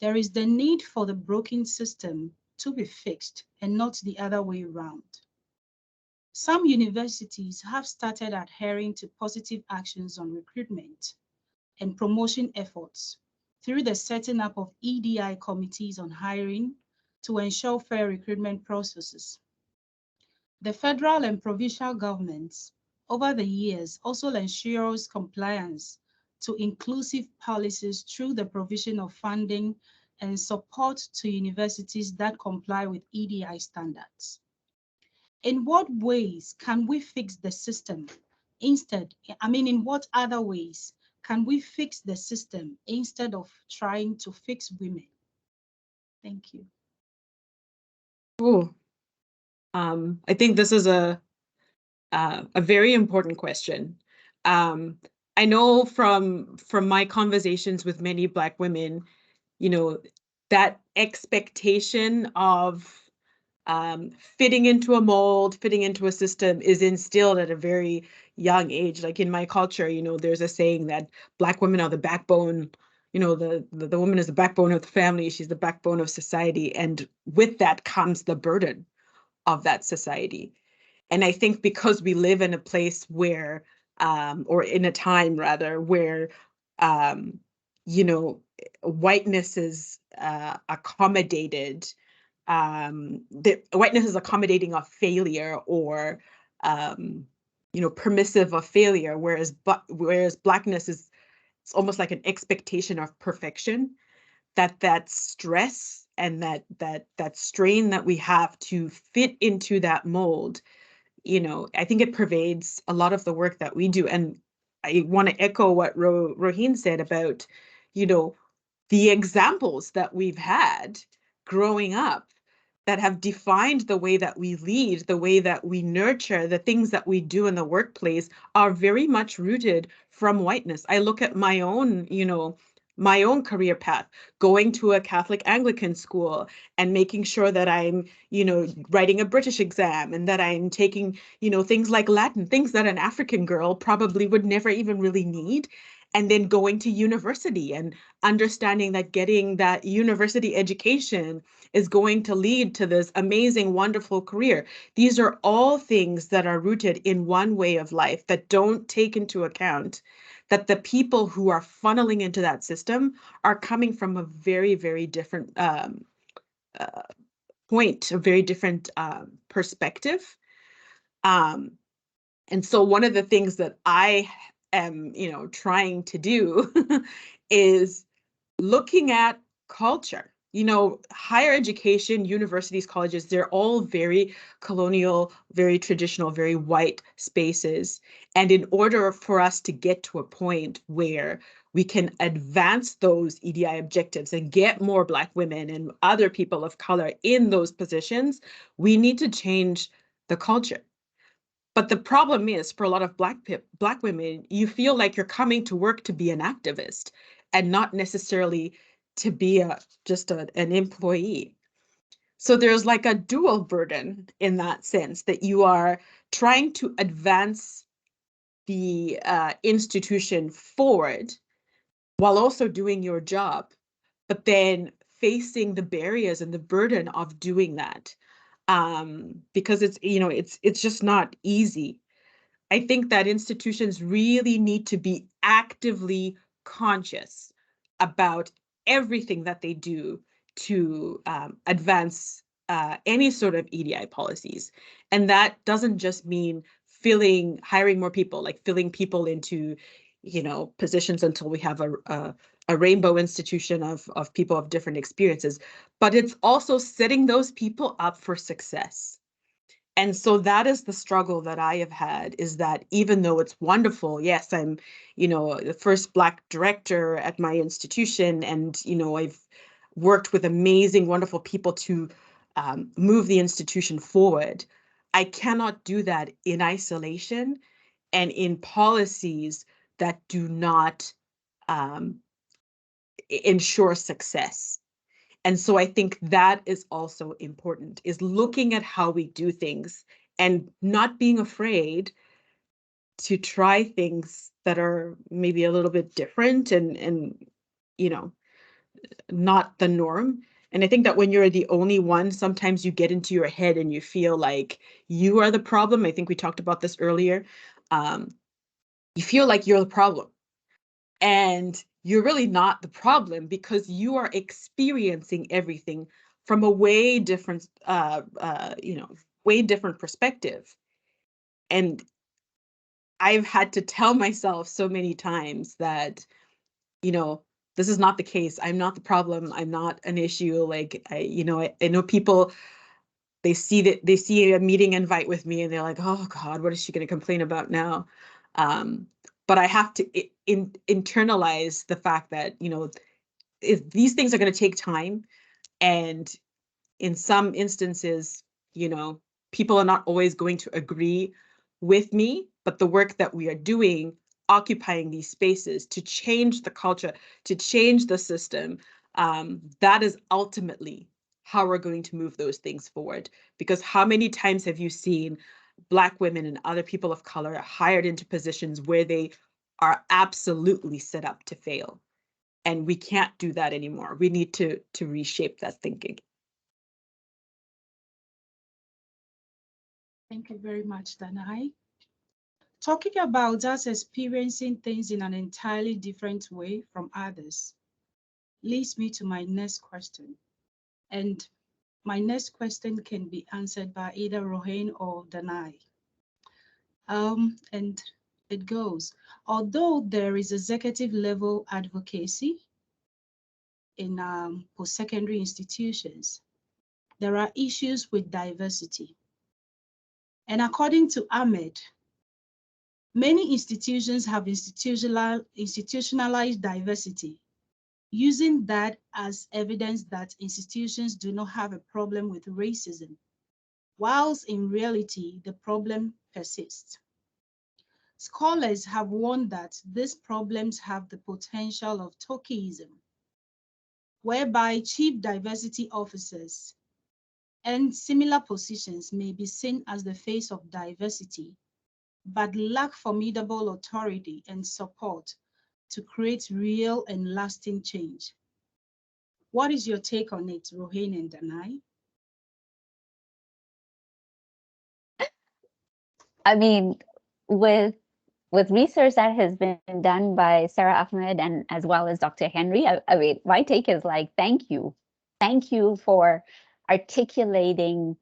There is the need for the broken system to be fixed and not the other way around. Some universities have started adhering to positive actions on recruitment and promotion efforts through the setting up of EDI committees on hiring to ensure fair recruitment processes. The federal and provincial governments over the years also ensures compliance to inclusive policies through the provision of funding and support to universities that comply with EDI standards. In what ways can we fix the system in what other ways can we fix the system instead of trying to fix women? Thank you. Oh, I think this is a very important question. I know from my conversations with many Black women, you know, that expectation of fitting into a mold, fitting into a system is instilled at a very young age. Like in my culture, you know, there's a saying that Black women are the backbone, you know, the woman is the backbone of the family, she's the backbone of society. And with that comes the burden of that society. And I think because we live in a place where, or in a time rather, where, you know, whiteness is accommodated, the whiteness is accommodating of failure or, you know, permissive of failure, whereas Blackness is, it's almost like an expectation of perfection, that stress and that strain that we have to fit into that mold, you know, I think it pervades a lot of the work that we do. And I want to echo what Rohene said about, you know, the examples that we've had growing up that have defined the way that we lead, the way that we nurture, the things that we do in the workplace are very much rooted from whiteness. I look at my own, you know, my own career path, going to a Catholic Anglican school and making sure that I'm, you know, writing a British exam and that I'm taking, you know, things like Latin, things that an African girl probably would never even really need. And then going to university and understanding that getting that university education is going to lead to this amazing, wonderful career. These are all things that are rooted in one way of life that don't take into account that the people who are funneling into that system are coming from a very, very different point, a very different perspective. And so one of the things that I am, you know, trying to do is looking at culture. You know, higher education, universities, colleges, they're all very colonial, very traditional, very white spaces. And in order for us to get to a point where we can advance those EDI objectives and get more Black women and other people of color in those positions, we need to change the culture. But the problem is, for a lot of Black women, you feel like you're coming to work to be an activist and not necessarily to be just an employee. So there's like a dual burden in that sense, that you are trying to advance the institution forward while also doing your job, but then facing the barriers and the burden of doing that, because it's, you know, it's just not easy. I think that institutions really need to be actively conscious about everything that they do to advance any sort of EDI policies. And that doesn't just mean hiring more people, like filling people into, you know, positions until we have a rainbow institution of people of different experiences, but it's also setting those people up for success. And so that is the struggle that I have had, is that even though it's wonderful, yes, I'm, you know, the first Black director at my institution, and, you know, I've worked with amazing, wonderful people to move the institution forward. I cannot do that in isolation and in policies that do not ensure success. And so I think that is also important, is looking at how we do things and not being afraid to try things that are maybe a little bit different and you know, not the norm. And I think that when you're the only one, sometimes you get into your head and you feel like you are the problem. I think we talked about this earlier. You feel like you're the problem. And you're really not the problem because you are experiencing everything from a way different, way different perspective. And I've had to tell myself so many times that, this is not the case. I'm not the problem. I'm not an issue. Like, I know people, they see a meeting invite with me and they're like, oh God, what is she going to complain about now? But I have to internalize the fact that, if these things are going to take time, and in some instances, people are not always going to agree with me, but the work that we are doing, occupying these spaces to change the culture, to change the system, that is ultimately how we're going to move those things forward. Because how many times have you seen Black women and other people of color hired into positions where they are absolutely set up to fail? And we can't do that anymore. We need to reshape that thinking. Thank you very much, Danai. Talking about us experiencing things in an entirely different way from others leads me to my next question. And my next question can be answered by either Rohene or Danai. And it goes, although there is executive level advocacy in post-secondary institutions, there are issues with diversity. And according to Ahmed, many institutions have institutionalized diversity, using that as evidence that institutions do not have a problem with racism, whilst in reality, the problem persists. Scholars have warned that these problems have the potential of tokenism, whereby chief diversity officers and similar positions may be seen as the face of diversity, but lack formidable authority and support to create real and lasting change. What is your take on it, Rohene and Danai? I mean, with research that has been done by Sarah Ahmed and as well as Dr. Henry, I mean, my take is like, thank you. Thank you for articulating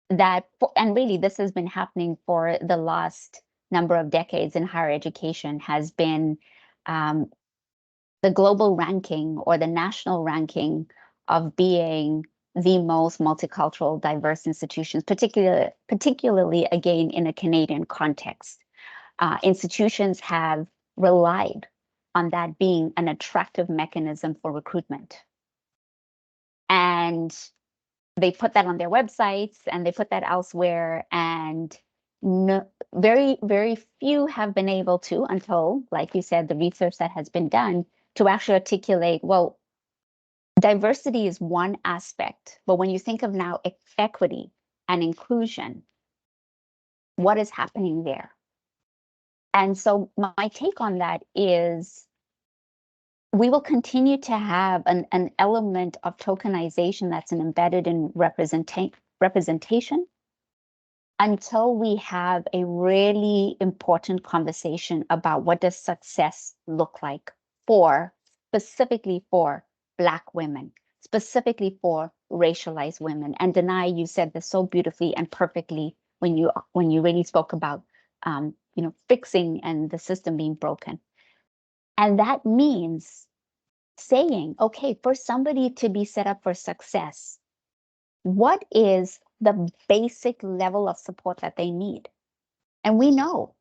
that. And really, this has been happening for the last number of decades in higher education, has been the global ranking or the national ranking of being the most multicultural, diverse institutions, particularly again, in a Canadian context. Institutions have relied on that being an attractive mechanism for recruitment. And they put that on their websites and they put that elsewhere, and very, very few have been able to, until, like you said, the research that has been done to actually articulate, well, diversity is one aspect, but when you think of now equity and inclusion, what is happening there? And so my take on that is we will continue to have an element of tokenization that's embedded in representation until we have a really important conversation about what does success look like specifically for Black women, specifically for racialized women. And Danai, you said this so beautifully and perfectly when you really spoke about fixing and the system being broken. And that means saying, okay, for somebody to be set up for success, what is the basic level of support that they need? And we know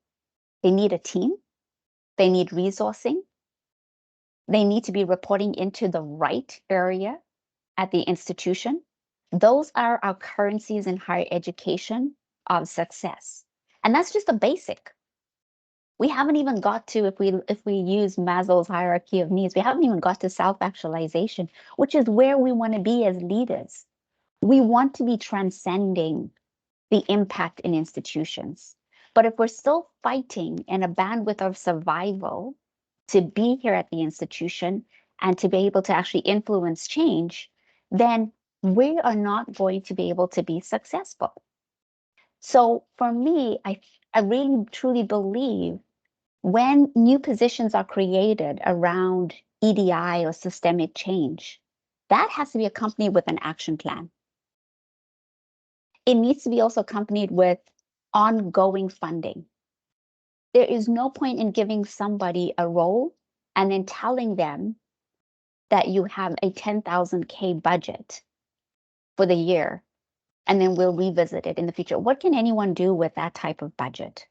they need a team, they need resourcing, they need to be reporting into the right area at the institution. Those are our currencies in higher education of success. And that's just the basic. We haven't even got to, if we use Maslow's hierarchy of needs, we haven't even got to self-actualization, which is where we want to be as leaders. We want to be transcending the impact in institutions. But if we're still fighting in a bandwidth of survival to be here at the institution and to be able to actually influence change, then we are not going to be able to be successful. So for me, I really truly believe when new positions are created around EDI or systemic change, that has to be accompanied with an action plan. It needs to be also accompanied with ongoing funding. There is no point in giving somebody a role and then telling them that you have a 10,000K budget for the year, and then we'll revisit it in the future. What can anyone do with that type of budget?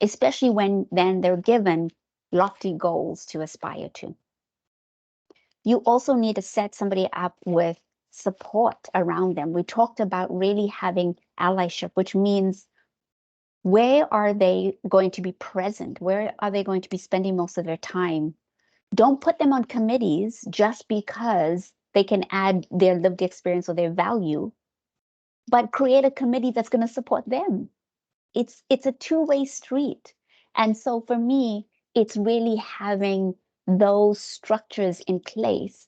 Especially when then they're given lofty goals to aspire to. You also need to set somebody up with support around them. We talked about really having allyship, which means where are they going to be present? Where are they going to be spending most of their time? Don't put them on committees just because they can add their lived experience or their value, but create a committee that's going to support them. It's a two-way street. And so for me, it's really having those structures in place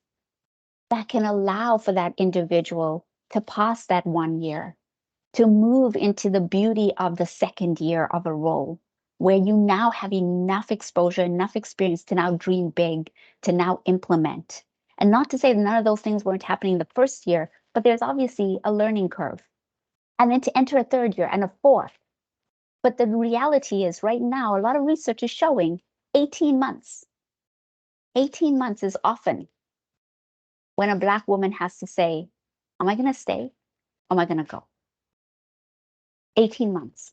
that can allow for that individual to pass that 1 year, to move into the beauty of the second year of a role, where you now have enough exposure, enough experience to now dream big, to now implement. And not to say that none of those things weren't happening the first year, but there's obviously a learning curve. And then to enter a third year and a fourth. But the reality is right now, a lot of research is showing 18 months. 18 months is often when a Black woman has to say, am I going to stay? Or am I going to go? 18 months.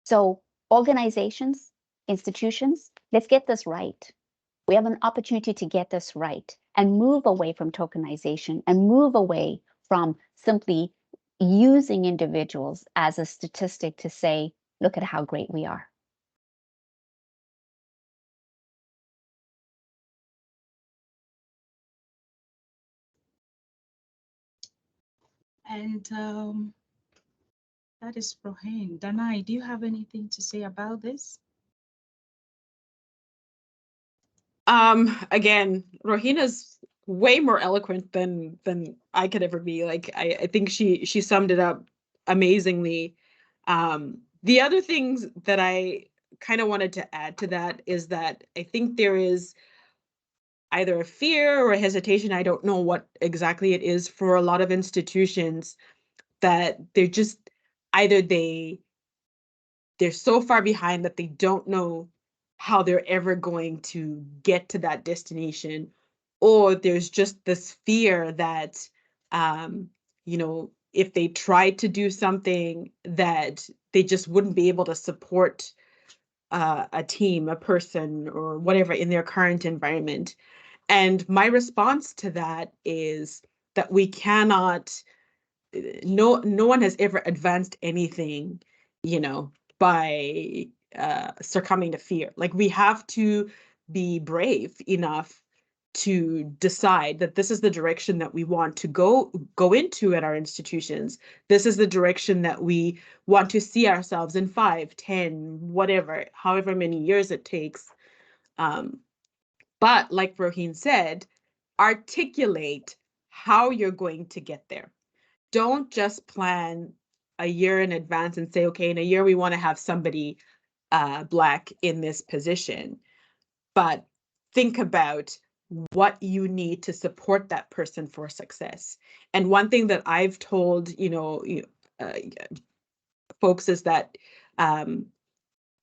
So organizations, institutions, let's get this right. We have an opportunity to get this right and move away from tokenization and move away from simply using individuals as a statistic to say, look at how great we are. And that is Rohene. Danai, do you have anything to say about this? Again, Rohene's way more eloquent than I could ever be. Like I think she summed it up amazingly. The other things that I kind of wanted to add to that is that I think there is either a fear or a hesitation, I don't know what exactly it is, for a lot of institutions, that they're just either they're so far behind that they don't know how they're ever going to get to that destination, or there's just this fear that you know, if they tried to do something, that they just wouldn't be able to support a team, a person, or whatever in their current environment. And my response to that is that we cannot, no one has ever advanced anything, you know, by succumbing to fear. Like, we have to be brave enough to decide that this is the direction that we want to go into at our institutions. This is the direction that we want to see ourselves in 5, 10, whatever, however many years it takes. But like Rohene said, articulate how you're going to get there. Don't just plan a year in advance and say, okay, in a year we want to have somebody Black in this position, but think about what you need to support that person for success. And one thing that I've told, folks is that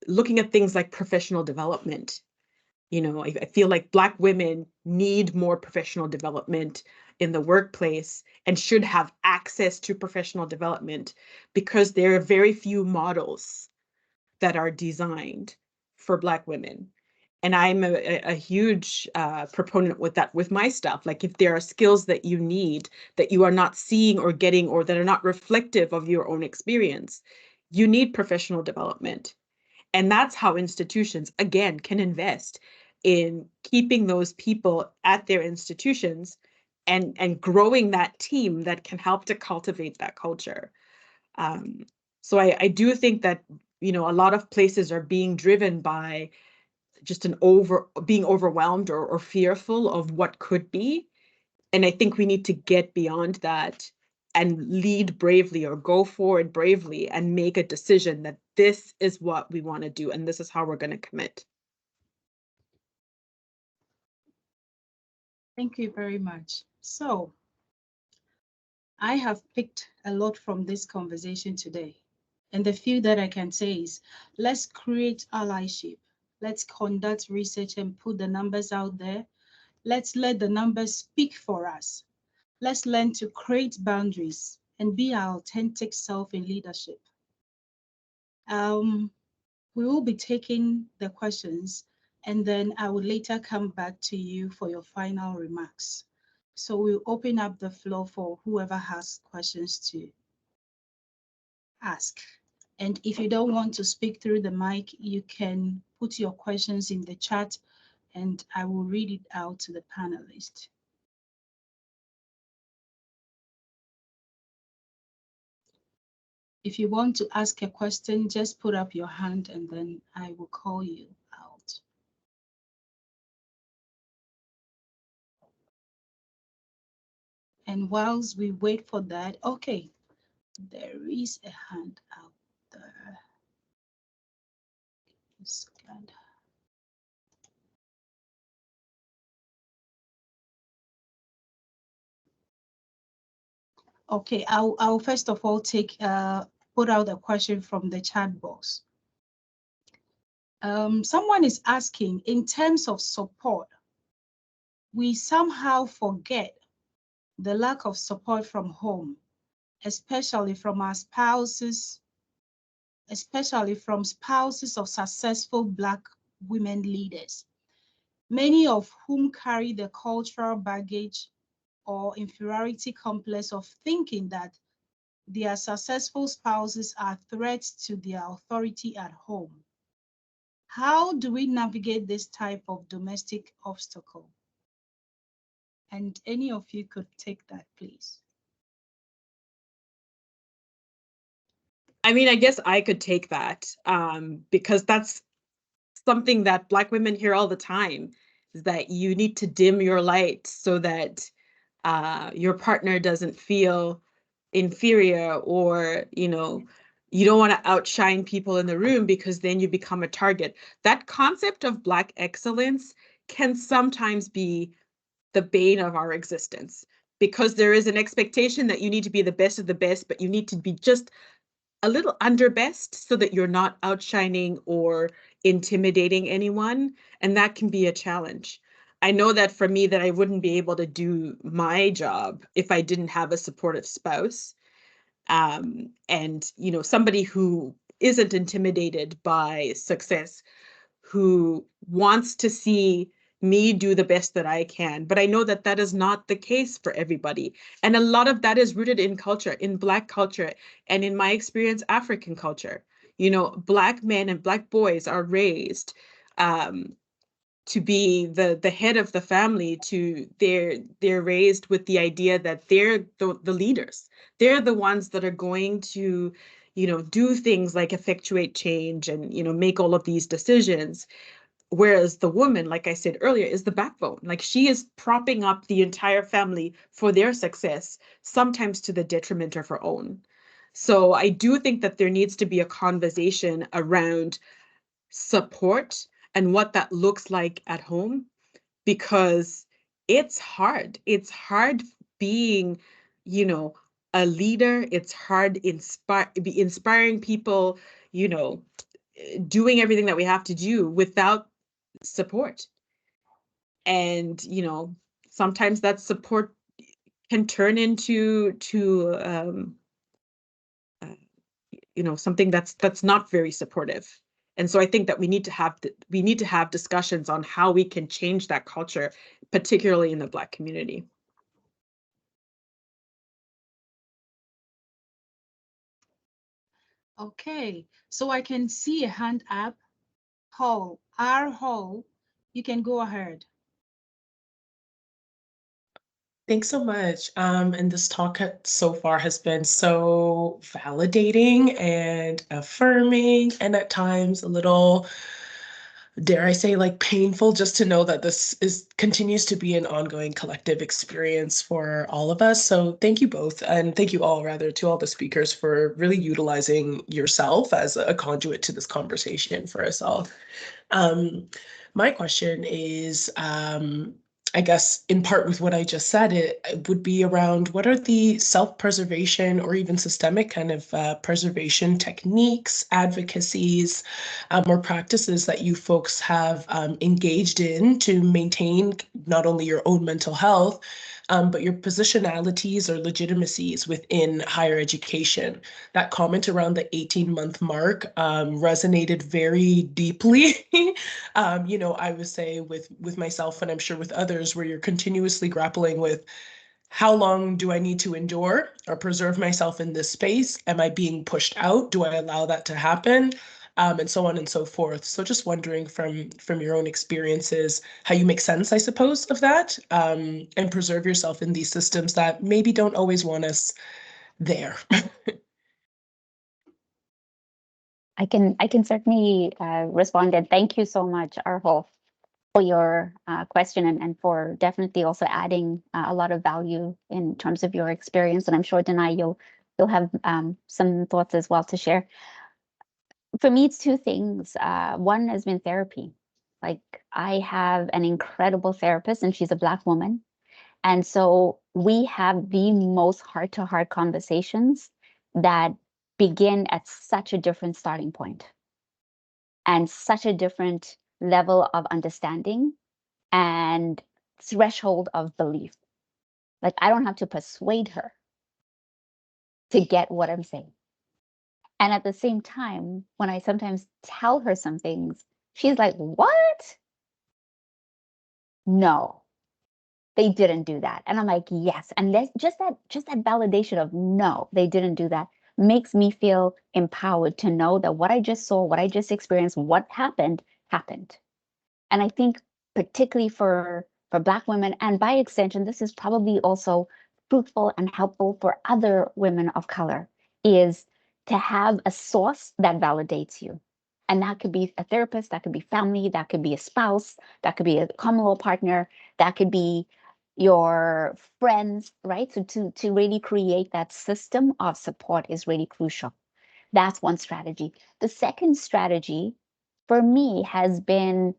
looking at things like professional development, I feel like Black women need more professional development in the workplace and should have access to professional development, because there are very few models that are designed for Black women. And I'm a huge proponent with that, with my stuff. Like, if there are skills that you need that you are not seeing or getting, or that are not reflective of your own experience, you need professional development. And that's how institutions, again, can invest in keeping those people at their institutions and growing that team that can help to cultivate that culture. So I do think that, a lot of places are being driven by just being overwhelmed or fearful of what could be. And I think we need to get beyond that and lead bravely or go forward bravely and make a decision that this is what we want to do and this is how we're going to commit. Thank you very much. So I have picked a lot from this conversation today. And the few that I can say is, let's create allyship. Let's conduct research and put the numbers out there. Let's let the numbers speak for us. Let's learn to create boundaries and be our authentic self in leadership. We will be taking the questions, and then I will later come back to you for your final remarks. So we'll open up the floor for whoever has questions to ask. And if you don't want to speak through the mic, you can put your questions in the chat and I will read it out to the panelists. If you want to ask a question, just put up your hand and then I will call you out. And whilst we wait for that, okay, there is a hand out there. A second. Okay, I'll first of all put out a question from the chat box. Someone is asking, in terms of support, we somehow forget the lack of support from home, especially from our spouses, especially from spouses of successful Black women leaders, many of whom carry the cultural baggage or inferiority complex of thinking that their successful spouses are threats to their authority at home. How do we navigate this type of domestic obstacle? And any of you could take that, please. I mean, I guess I could take that because that's something that Black women hear all the time, is that you need to dim your light so that your partner doesn't feel inferior, or, you don't want to outshine people in the room because then you become a target. That concept of Black excellence can sometimes be the bane of our existence, because there is an expectation that you need to be the best of the best, but you need to be just a little under best so that you're not outshining or intimidating anyone. And that can be a challenge. I know that for me, that I wouldn't be able to do my job if I didn't have a supportive spouse. And, somebody who isn't intimidated by success, who wants to see me do the best that I can. But I know that that is not the case for everybody. And a lot of that is rooted in culture, in Black culture, and in my experience, African culture. Black men and Black boys are raised to be the head of the family. They're raised with the idea that they're the leaders. They're the ones that are going to, do things like effectuate change and, make all of these decisions. Whereas the woman, like I said earlier, is the backbone. Like, she is propping up the entire family for their success, sometimes to the detriment of her own. So I do think that there needs to be a conversation around support and what that looks like at home, because it's hard. It's hard being, a leader. It's hard inspiring people, doing everything that we have to do without support. And, sometimes that support can turn into something that's not very supportive. And so I think that we need to have discussions on how we can change that culture, particularly in the Black community. Okay, so I can see a hand up Hall, you can go ahead. Thanks so much. And this talk so far has been so validating and affirming, and at times a little, dare I say, like painful, just to know that this continues to be an ongoing collective experience for all of us. So thank you both, and thank you all, rather, to all the speakers for really utilizing yourself as a conduit to this conversation for us all. My question is, I guess in part with what I just said, it would be around what are the self-preservation or even systemic kind of preservation techniques, advocacies, or practices that you folks have engaged in to maintain not only your own mental health, but your positionalities or legitimacies within higher education. That comment around the 18-month mark resonated very deeply. You know, I would say with myself, and I'm sure with others, where you're continuously grappling with how long do I need to endure or preserve myself in this space? Am I being pushed out? Do I allow that to happen? And so on and so forth. So just wondering from your own experiences, how you make sense, I suppose, of that, and preserve yourself in these systems that maybe don't always want us there. I can certainly respond, and thank you so much, Arhol, for your question and for definitely also adding a lot of value in terms of your experience. And I'm sure, Danai, you'll have some thoughts as well to share. For me, it's two things. One has been therapy. Like, I have an incredible therapist, and she's a Black woman. And so we have the most heart-to-heart conversations that begin at such a different starting point and such a different level of understanding and threshold of belief. Like, I don't have to persuade her to get what I'm saying. And at the same time, when I sometimes tell her some things, she's like, what? No, they didn't do that. And I'm like, yes. And just that validation of no, they didn't do that makes me feel empowered to know that what I just saw, what I just experienced, what happened. And I think particularly for Black women, and by extension, this is probably also fruitful and helpful for other women of color, is to have a source that validates you. And that could be a therapist, that could be family, that could be a spouse, that could be a common law partner, that could be your friends, right? So to really create that system of support is really crucial. That's one strategy. The second strategy for me has been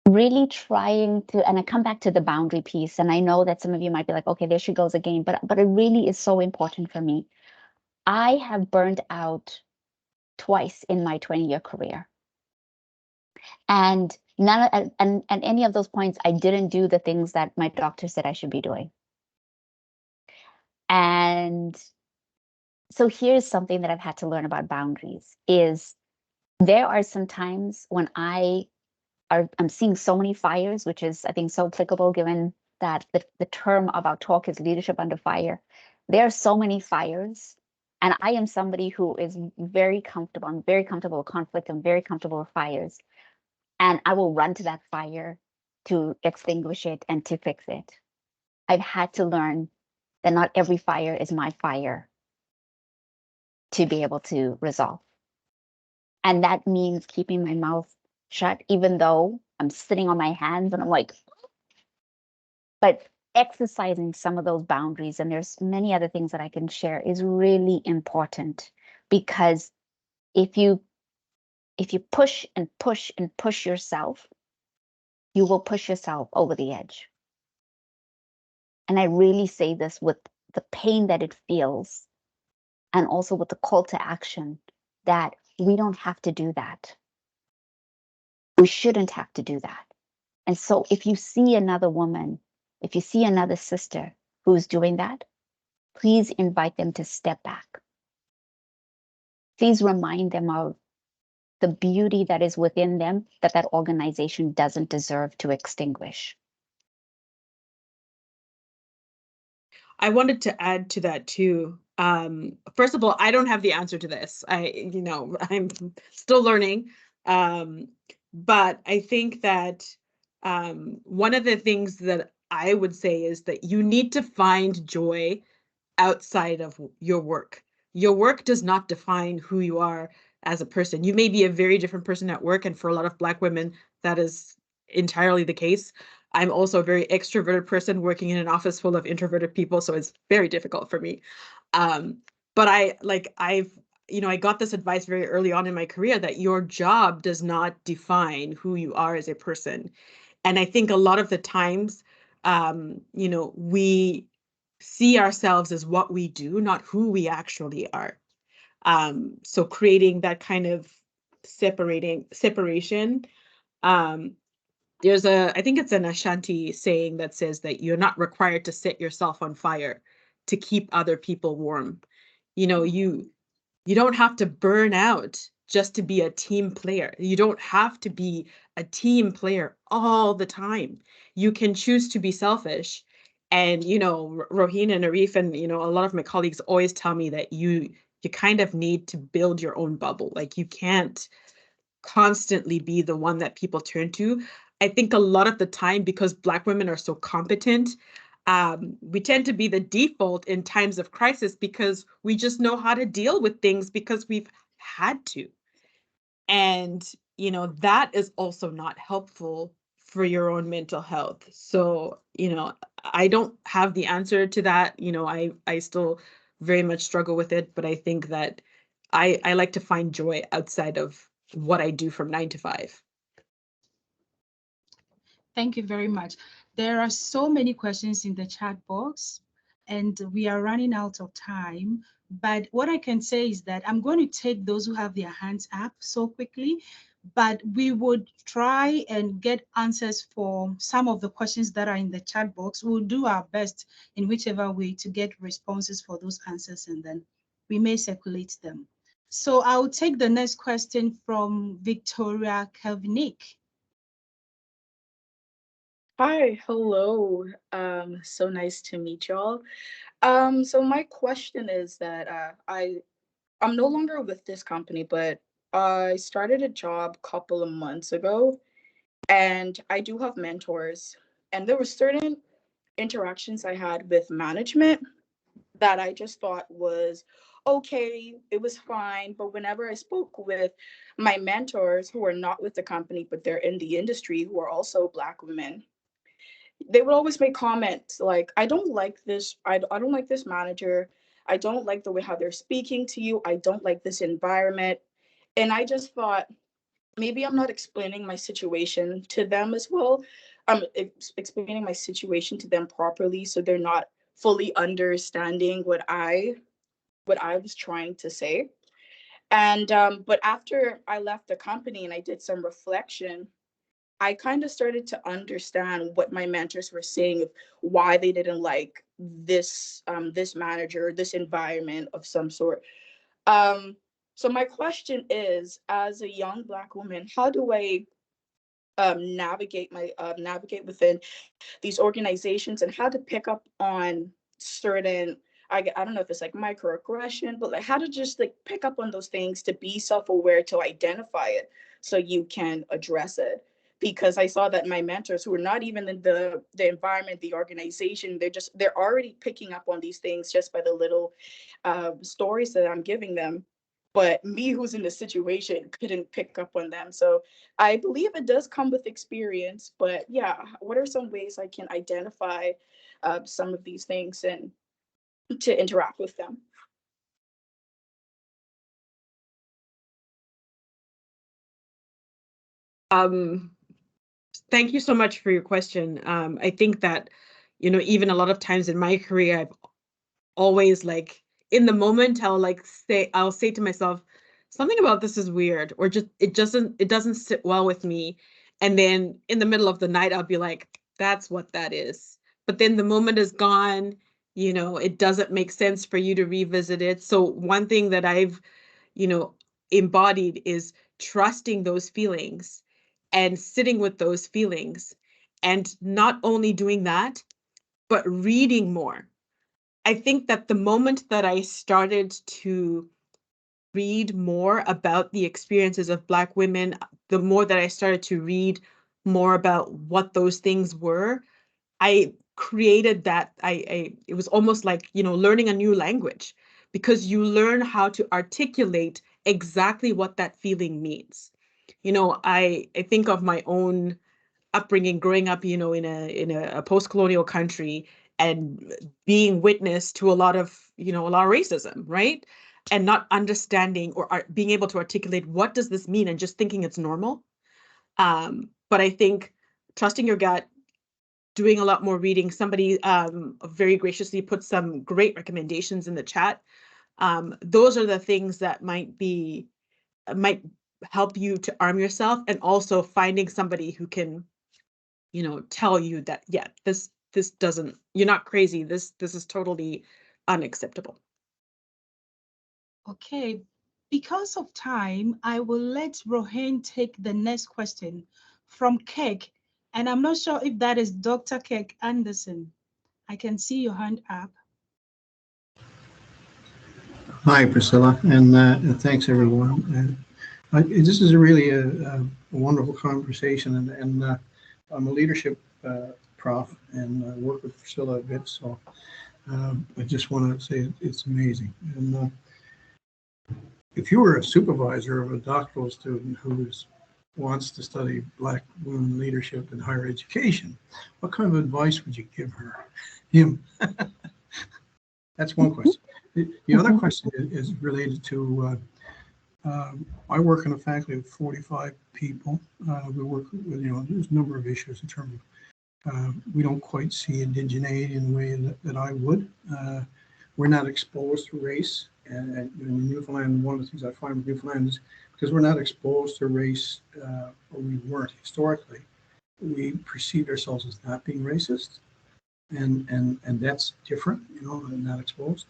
really trying to, and I come back to the boundary piece, and I know that some of you might be like, okay, there she goes again, but it really is so important for me. I have burned out twice in my 20-year career. And and any of those points, I didn't do the things that my doctor said I should be doing. And so here's something that I've had to learn about boundaries is there are some times when I'm seeing so many fires, which is, I think, so applicable given that the term of our talk is leadership under fire. There are so many fires, and I am somebody who is very comfortable. I'm very comfortable with conflict. I'm very comfortable with fires. And I will run to that fire to extinguish it and to fix it. I've had to learn that not every fire is my fire to be able to resolve. And that means keeping my mouth shut, even though I'm sitting on my hands and I'm like, but exercising some of those boundaries, and there's many other things that I can share, is really important, because if you push and push and push yourself, you will push yourself over the edge. And I really say this with the pain that it feels, and also with the call to action that we don't have to do that. We shouldn't have to do that. And so if you see another woman, if you see another sister who's doing that, please invite them to step back. Please remind them of the beauty that is within them that organization doesn't deserve to extinguish. I wanted to add to that too. First of all, I don't have the answer to this. I'm still learning. But I think that one of the things that I would say is that you need to find joy outside of your work. Your work does not define who you are as a person. You may be a very different person at work, and for a lot of Black women, that is entirely the case. I'm also a very extroverted person working in an office full of introverted people, so it's very difficult for me. But I got this advice very early on in my career that your job does not define who you are as a person. And I think a lot of the times, we see ourselves as what we do, not who we actually are. So creating that kind of separation. I think it's an Ashanti saying that says that you're not required to set yourself on fire to keep other people warm. You don't have to burn out just to be a team player. You don't have to be a team player all the time. You can choose to be selfish. And, Rohene and Arif and, a lot of my colleagues always tell me that you kind of need to build your own bubble. Like you can't constantly be the one that people turn to. I think a lot of the time, because Black women are so competent, we tend to be the default in times of crisis because we just know how to deal with things because we've had to. And, that is also not helpful for your own mental health. So, I don't have the answer to that. I still very much struggle with it, but I think that I like to find joy outside of what I do from 9 to 5. Thank you very much. There are so many questions in the chat box, and we are running out of time. But what I can say is that I'm going to take those who have their hands up so quickly, but we would try and get answers for some of the questions that are in the chat box. We'll do our best in whichever way to get responses for those answers, and then we may circulate them. So I'll take the next question from Victoria Kelvinick. Hi, hello. So nice to meet y'all. So my question is that I'm no longer with this company, but I started a job a couple of months ago, and I do have mentors. And there were certain interactions I had with management that I just thought was okay, it was fine. But whenever I spoke with my mentors who are not with the company, but they're in the industry, who are also Black women, they would always make comments like, I don't like this, I don't like this manager, I don't like the way how they're speaking to you, I don't like this environment. And I just thought, maybe I'm not explaining my situation to them as well. I'm explaining my situation to them properly, so they're not fully understanding what I was trying to say. And but after I left the company and I did some reflection, I kind of started to understand what my mentors were saying of why they didn't like this manager, this environment of some sort. So my question is, as a young Black woman, how do I navigate within these organizations, and how to pick up on certain, I don't know if it's like microaggression, but like how to just like pick up on those things, to be self-aware, to identify it so you can address it. Because I saw that my mentors, who are not even in the environment, the organization, they're already picking up on these things just by the little stories that I'm giving them. But me, who's in the situation, couldn't pick up on them. So I believe it does come with experience. But yeah, what are some ways I can identify some of these things and to interact with them? Thank you so much for your question. I think that, even a lot of times in my career, I've always like in the moment, I'll say to myself, something about this is weird, or just it doesn't sit well with me. And then in the middle of the night, I'll be like, that's what that is. But then the moment is gone, it doesn't make sense for you to revisit it. So one thing that I've, embodied is trusting those feelings and sitting with those feelings, and not only doing that, but reading more. I think that the moment that I started to read more about the experiences of Black women, the more that I started to read more about what those things were, I created that. It was almost like, you know, learning a new language, because you learn how to articulate exactly what that feeling means. You know, I think of my own upbringing, growing up, you know, in a post-colonial country, and being witness to a lot of racism, right? And not understanding or being able to articulate what does this mean, and just thinking it's normal. But I think trusting your gut, doing a lot more reading. Somebody very graciously put some great recommendations in the chat. Those are the things that might help you to arm yourself, and also finding somebody who can, you know, tell you that, yeah, this doesn't, you're not crazy. This is totally unacceptable. Okay, because of time, I will let Rohene take the next question from Keck, and I'm not sure if that is Dr. Keck Anderson. I can see your hand up. Hi, Priscilla, and thanks everyone. This is really a wonderful conversation, and I'm a leadership prof and work with Priscilla a bit, so I just want to say it's amazing. And if you were a supervisor of a doctoral student who wants to study Black women leadership in higher education, what kind of advice would you give him? That's one question. The other question is related to, I work in a faculty of 45 people. We work with, you know, there's a number of issues in terms of, we don't quite see indigeneity in the way that I would. We're not exposed to race. And in Newfoundland, one of the things I find with Newfoundland is because we're not exposed to race, or we weren't historically, we perceived ourselves as not being racist. And that's different, you know, and not exposed.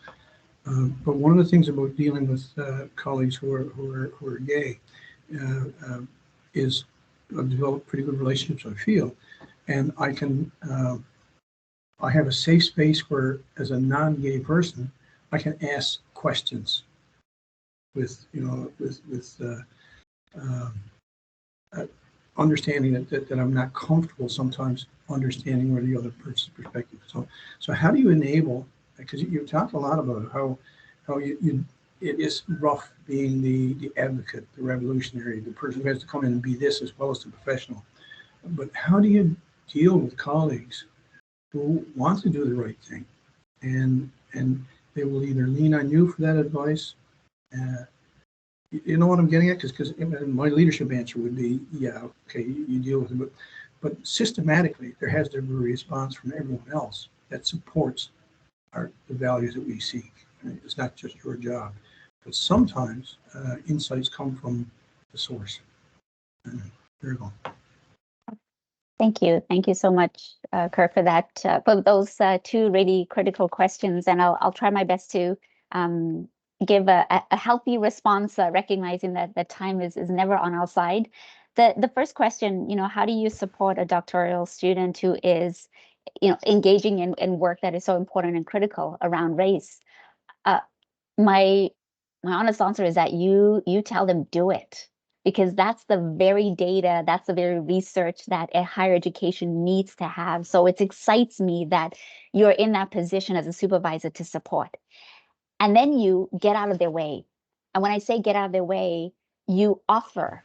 But one of the things about dealing with colleagues who are gay is I've developed pretty good relationships, I feel, and I can I have a safe space where, as a non-gay person, I can ask questions with, you know, with understanding that I'm not comfortable sometimes understanding where the other person's perspective. So how do you enable? Because you talked a lot about how it is rough being the advocate, the revolutionary, the person who has to come in and be this as well as the professional. But how do you deal with colleagues who want to do the right thing, and they will either lean on you for that advice? You know what I'm getting at? Because my leadership answer would be, yeah, okay, you deal with it, but systematically there has to be a response from everyone else that supports the values that we seek. It's not just your job, but sometimes insights come from the source. There you go. Thank you. Thank you so much, Kirk, for that, for those two really critical questions. And I'll try my best to give a healthy response, recognizing that the time is never on our side. The first question, you know, how do you support a doctoral student who is, you know, engaging in work that is so important and critical around race? My honest answer is that you tell them do it, because that's the very data, that's the very research that a higher education needs to have. So it excites me that you're in that position as a supervisor to support. And then you get out of their way. And when I say get out of their way, you offer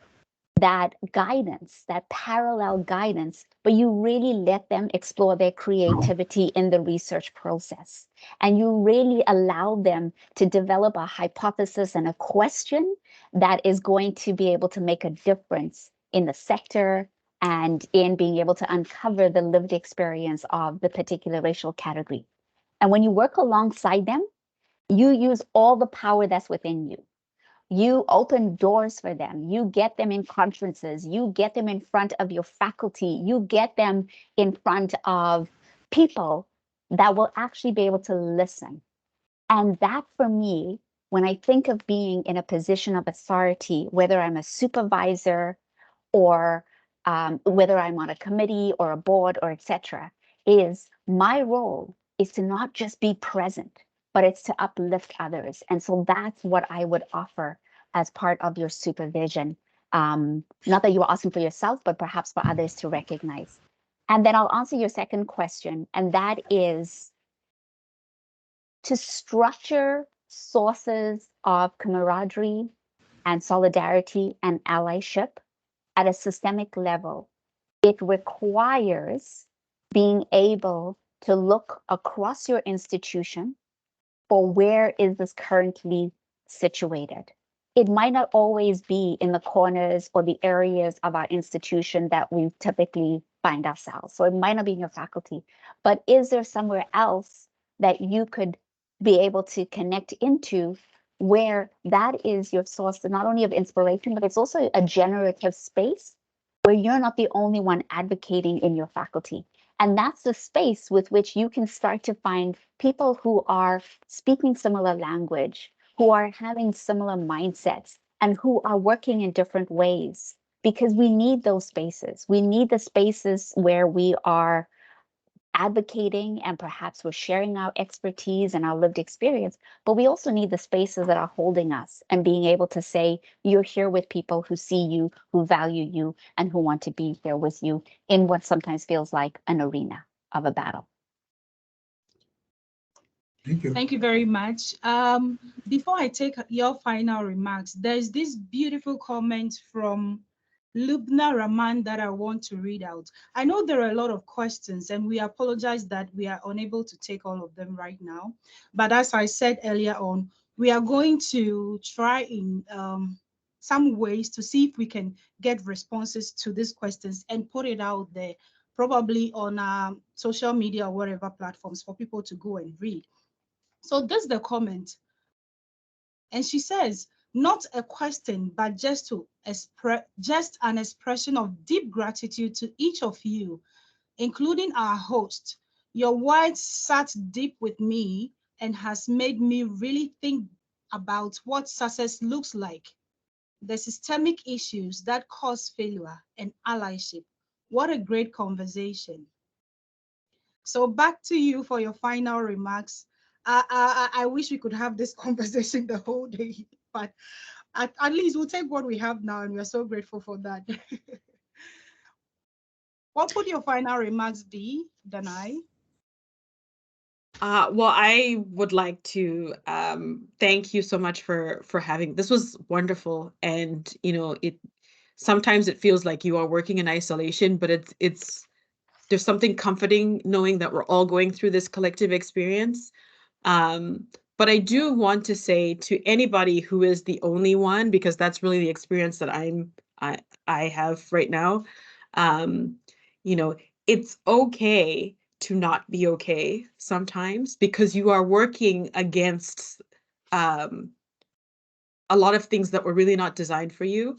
that guidance, that parallel guidance, but you really let them explore their creativity in the research process. And you really allow them to develop a hypothesis and a question that is going to be able to make a difference in the sector and in being able to uncover the lived experience of the particular racial category. And when you work alongside them, you use all the power that's within you. You open doors for them. You get them in conferences. You get them in front of your faculty. You get them in front of people that will actually be able to listen. And that, for me, when I think of being in a position of authority, whether I'm a supervisor or whether I'm on a committee or a board or etc., is my role is to not just be present, but it's to uplift others. And so that's what I would offer as part of your supervision. Not that you were asking for yourself, but perhaps for others to recognize. And then I'll answer your second question, and that is to structure sources of camaraderie and solidarity and allyship at a systemic level. It requires being able to look across your institution for where is this currently situated. It might not always be in the corners or the areas of our institution that we typically find ourselves. So it might not be in your faculty, but is there somewhere else that you could be able to connect into where that is your source, not only of inspiration, but it's also a generative space where you're not the only one advocating in your faculty. And that's the space with which you can start to find people who are speaking similar language, who are having similar mindsets, and who are working in different ways. Because we need those spaces. We need the spaces where we are advocating and perhaps we're sharing our expertise and our lived experience, but we also need the spaces that are holding us and being able to say, you're here with people who see you, who value you, and who want to be here with you in what sometimes feels like an arena of a battle. Thank you. Thank you very much. Before I take your final remarks, there's this beautiful comment from Lubna Rahman that I want to read out. I know there are a lot of questions and we apologize that we are unable to take all of them right now. But as I said earlier on, we are going to try in some ways to see if we can get responses to these questions and put it out there, probably on social media or whatever platforms for people to go and read. So this is the comment. And she says, not a question, but just an expression of deep gratitude to each of you, including our host. Your words sat deep with me and has made me really think about what success looks like, the systemic issues that cause failure, and allyship. What a great conversation. So back to you for your final remarks. I wish we could have this conversation the whole day, but at least we'll take what we have now, and we're so grateful for that. What would your final remarks be, Danai? Well, I would like to thank you so much for having. This was wonderful, and sometimes it feels like you are working in isolation, but it's there's something comforting knowing that we're all going through this collective experience. But I do want to say to anybody who is the only one, because that's really the experience that I have right now. It's okay to not be okay sometimes, because you are working against a lot of things that were really not designed for you.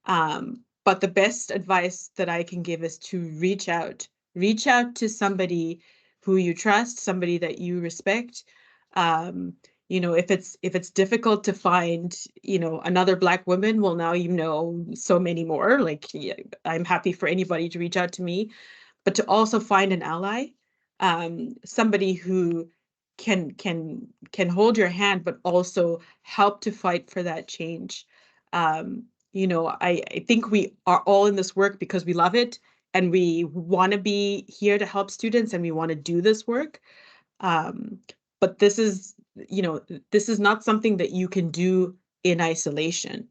But the best advice that I can give is to reach out to somebody who you trust, somebody that you respect. If it's difficult to find, another Black woman, well, now so many more. Like, yeah, I'm happy for anybody to reach out to me, but to also find an ally, somebody who can hold your hand, but also help to fight for that change. I think we are all in this work because we love it and we want to be here to help students and we want to do this work. But this is not something that you can do in isolation.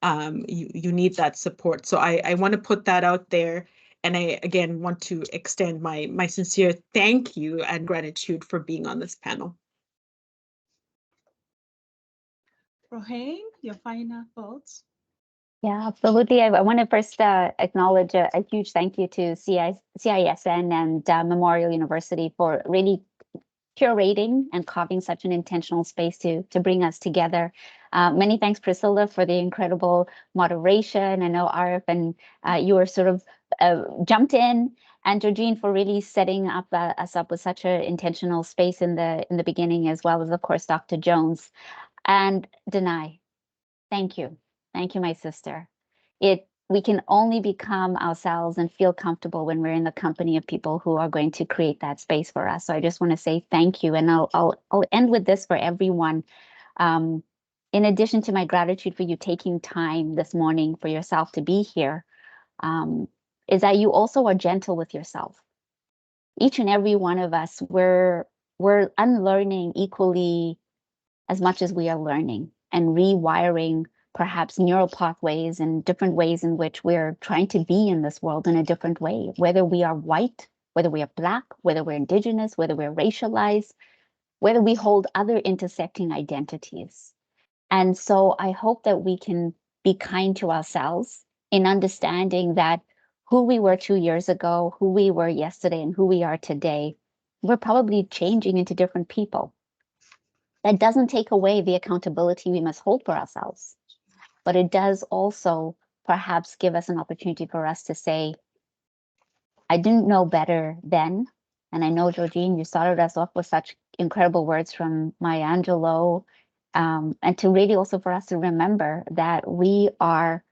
You need that support. So I want to put that out there. And I, again, want to extend my sincere thank you and gratitude for being on this panel. Rohene, your final thoughts? Yeah, absolutely. I want to first acknowledge a huge thank you to CISN and Memorial University for really curating and carving such an intentional space to bring us together. Many thanks, Priscilla, for the incredible moderation. I know Arif and you were sort of jumped in, and Georgine for really setting up us up with such an intentional space in the beginning, as well as, of course, Dr. Jones. And Danai, thank you. Thank you, my sister. We can only become ourselves and feel comfortable when we're in the company of people who are going to create that space for us. So I just want to say thank you. And I'll end with this for everyone. in addition to my gratitude for you taking time this morning for yourself to be here, is that you also are gentle with yourself. Each and every one of us, we're unlearning equally as much as we are learning, and rewiring perhaps neural pathways and different ways in which we're trying to be in this world in a different way, whether we are white, whether we are Black, whether we're Indigenous, whether we're racialized, whether we hold other intersecting identities. And so I hope that we can be kind to ourselves in understanding that who we were 2 years ago, who we were yesterday, and who we are today, we're probably changing into different people. That doesn't take away the accountability we must hold for ourselves, but it does also perhaps give us an opportunity for us to say, I didn't know better then. And I know, Georgine, you started us off with such incredible words from Maya Angelou, and to really also for us to remember that we are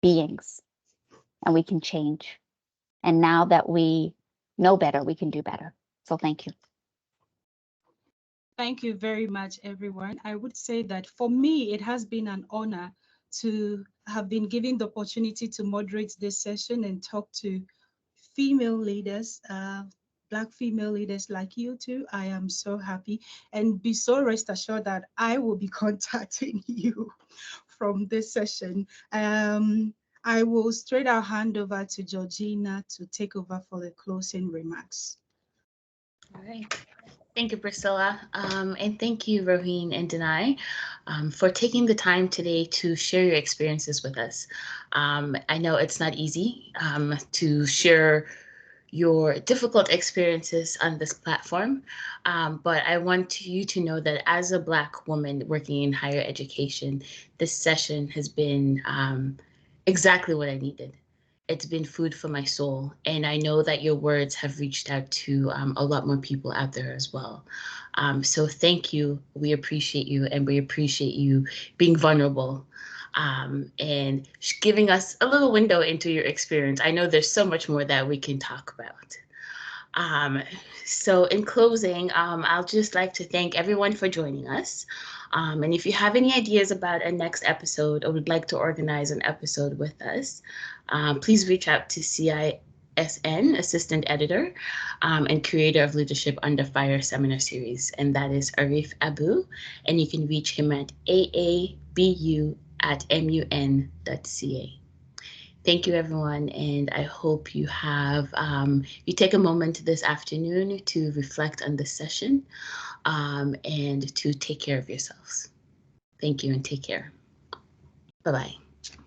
beings and we can change. And now that we know better, we can do better. So thank you. Thank you very much, everyone. I would say that for me, it has been an honor to have been given the opportunity to moderate this session and talk to female leaders, Black female leaders like you two. I am so happy, and be so rest assured that I will be contacting you from this session. I will straight out hand over to Georgina to take over for the closing remarks. All right. Thank you, Priscilla. And thank you, Rohene and Danai, for taking the time today to share your experiences with us. I know it's not easy to share your difficult experiences on this platform, but I want you to know that as a Black woman working in higher education, this session has been exactly what I needed. It's been food for my soul. And I know that your words have reached out to a lot more people out there as well. So thank you. We appreciate you, and we appreciate you being vulnerable and giving us a little window into your experience. I know there's so much more that we can talk about. So in closing, I'll just like to thank everyone for joining us. And if you have any ideas about a next episode or would like to organize an episode with us, please reach out to CISN, Assistant Editor and Creator of Leadership Under Fire Seminar Series, and that is Arif Abu, and you can reach him at aabu@mun.ca. Thank you, everyone, and I hope you have you take a moment this afternoon to reflect on this session and to take care of yourselves. Thank you and take care. Bye-bye.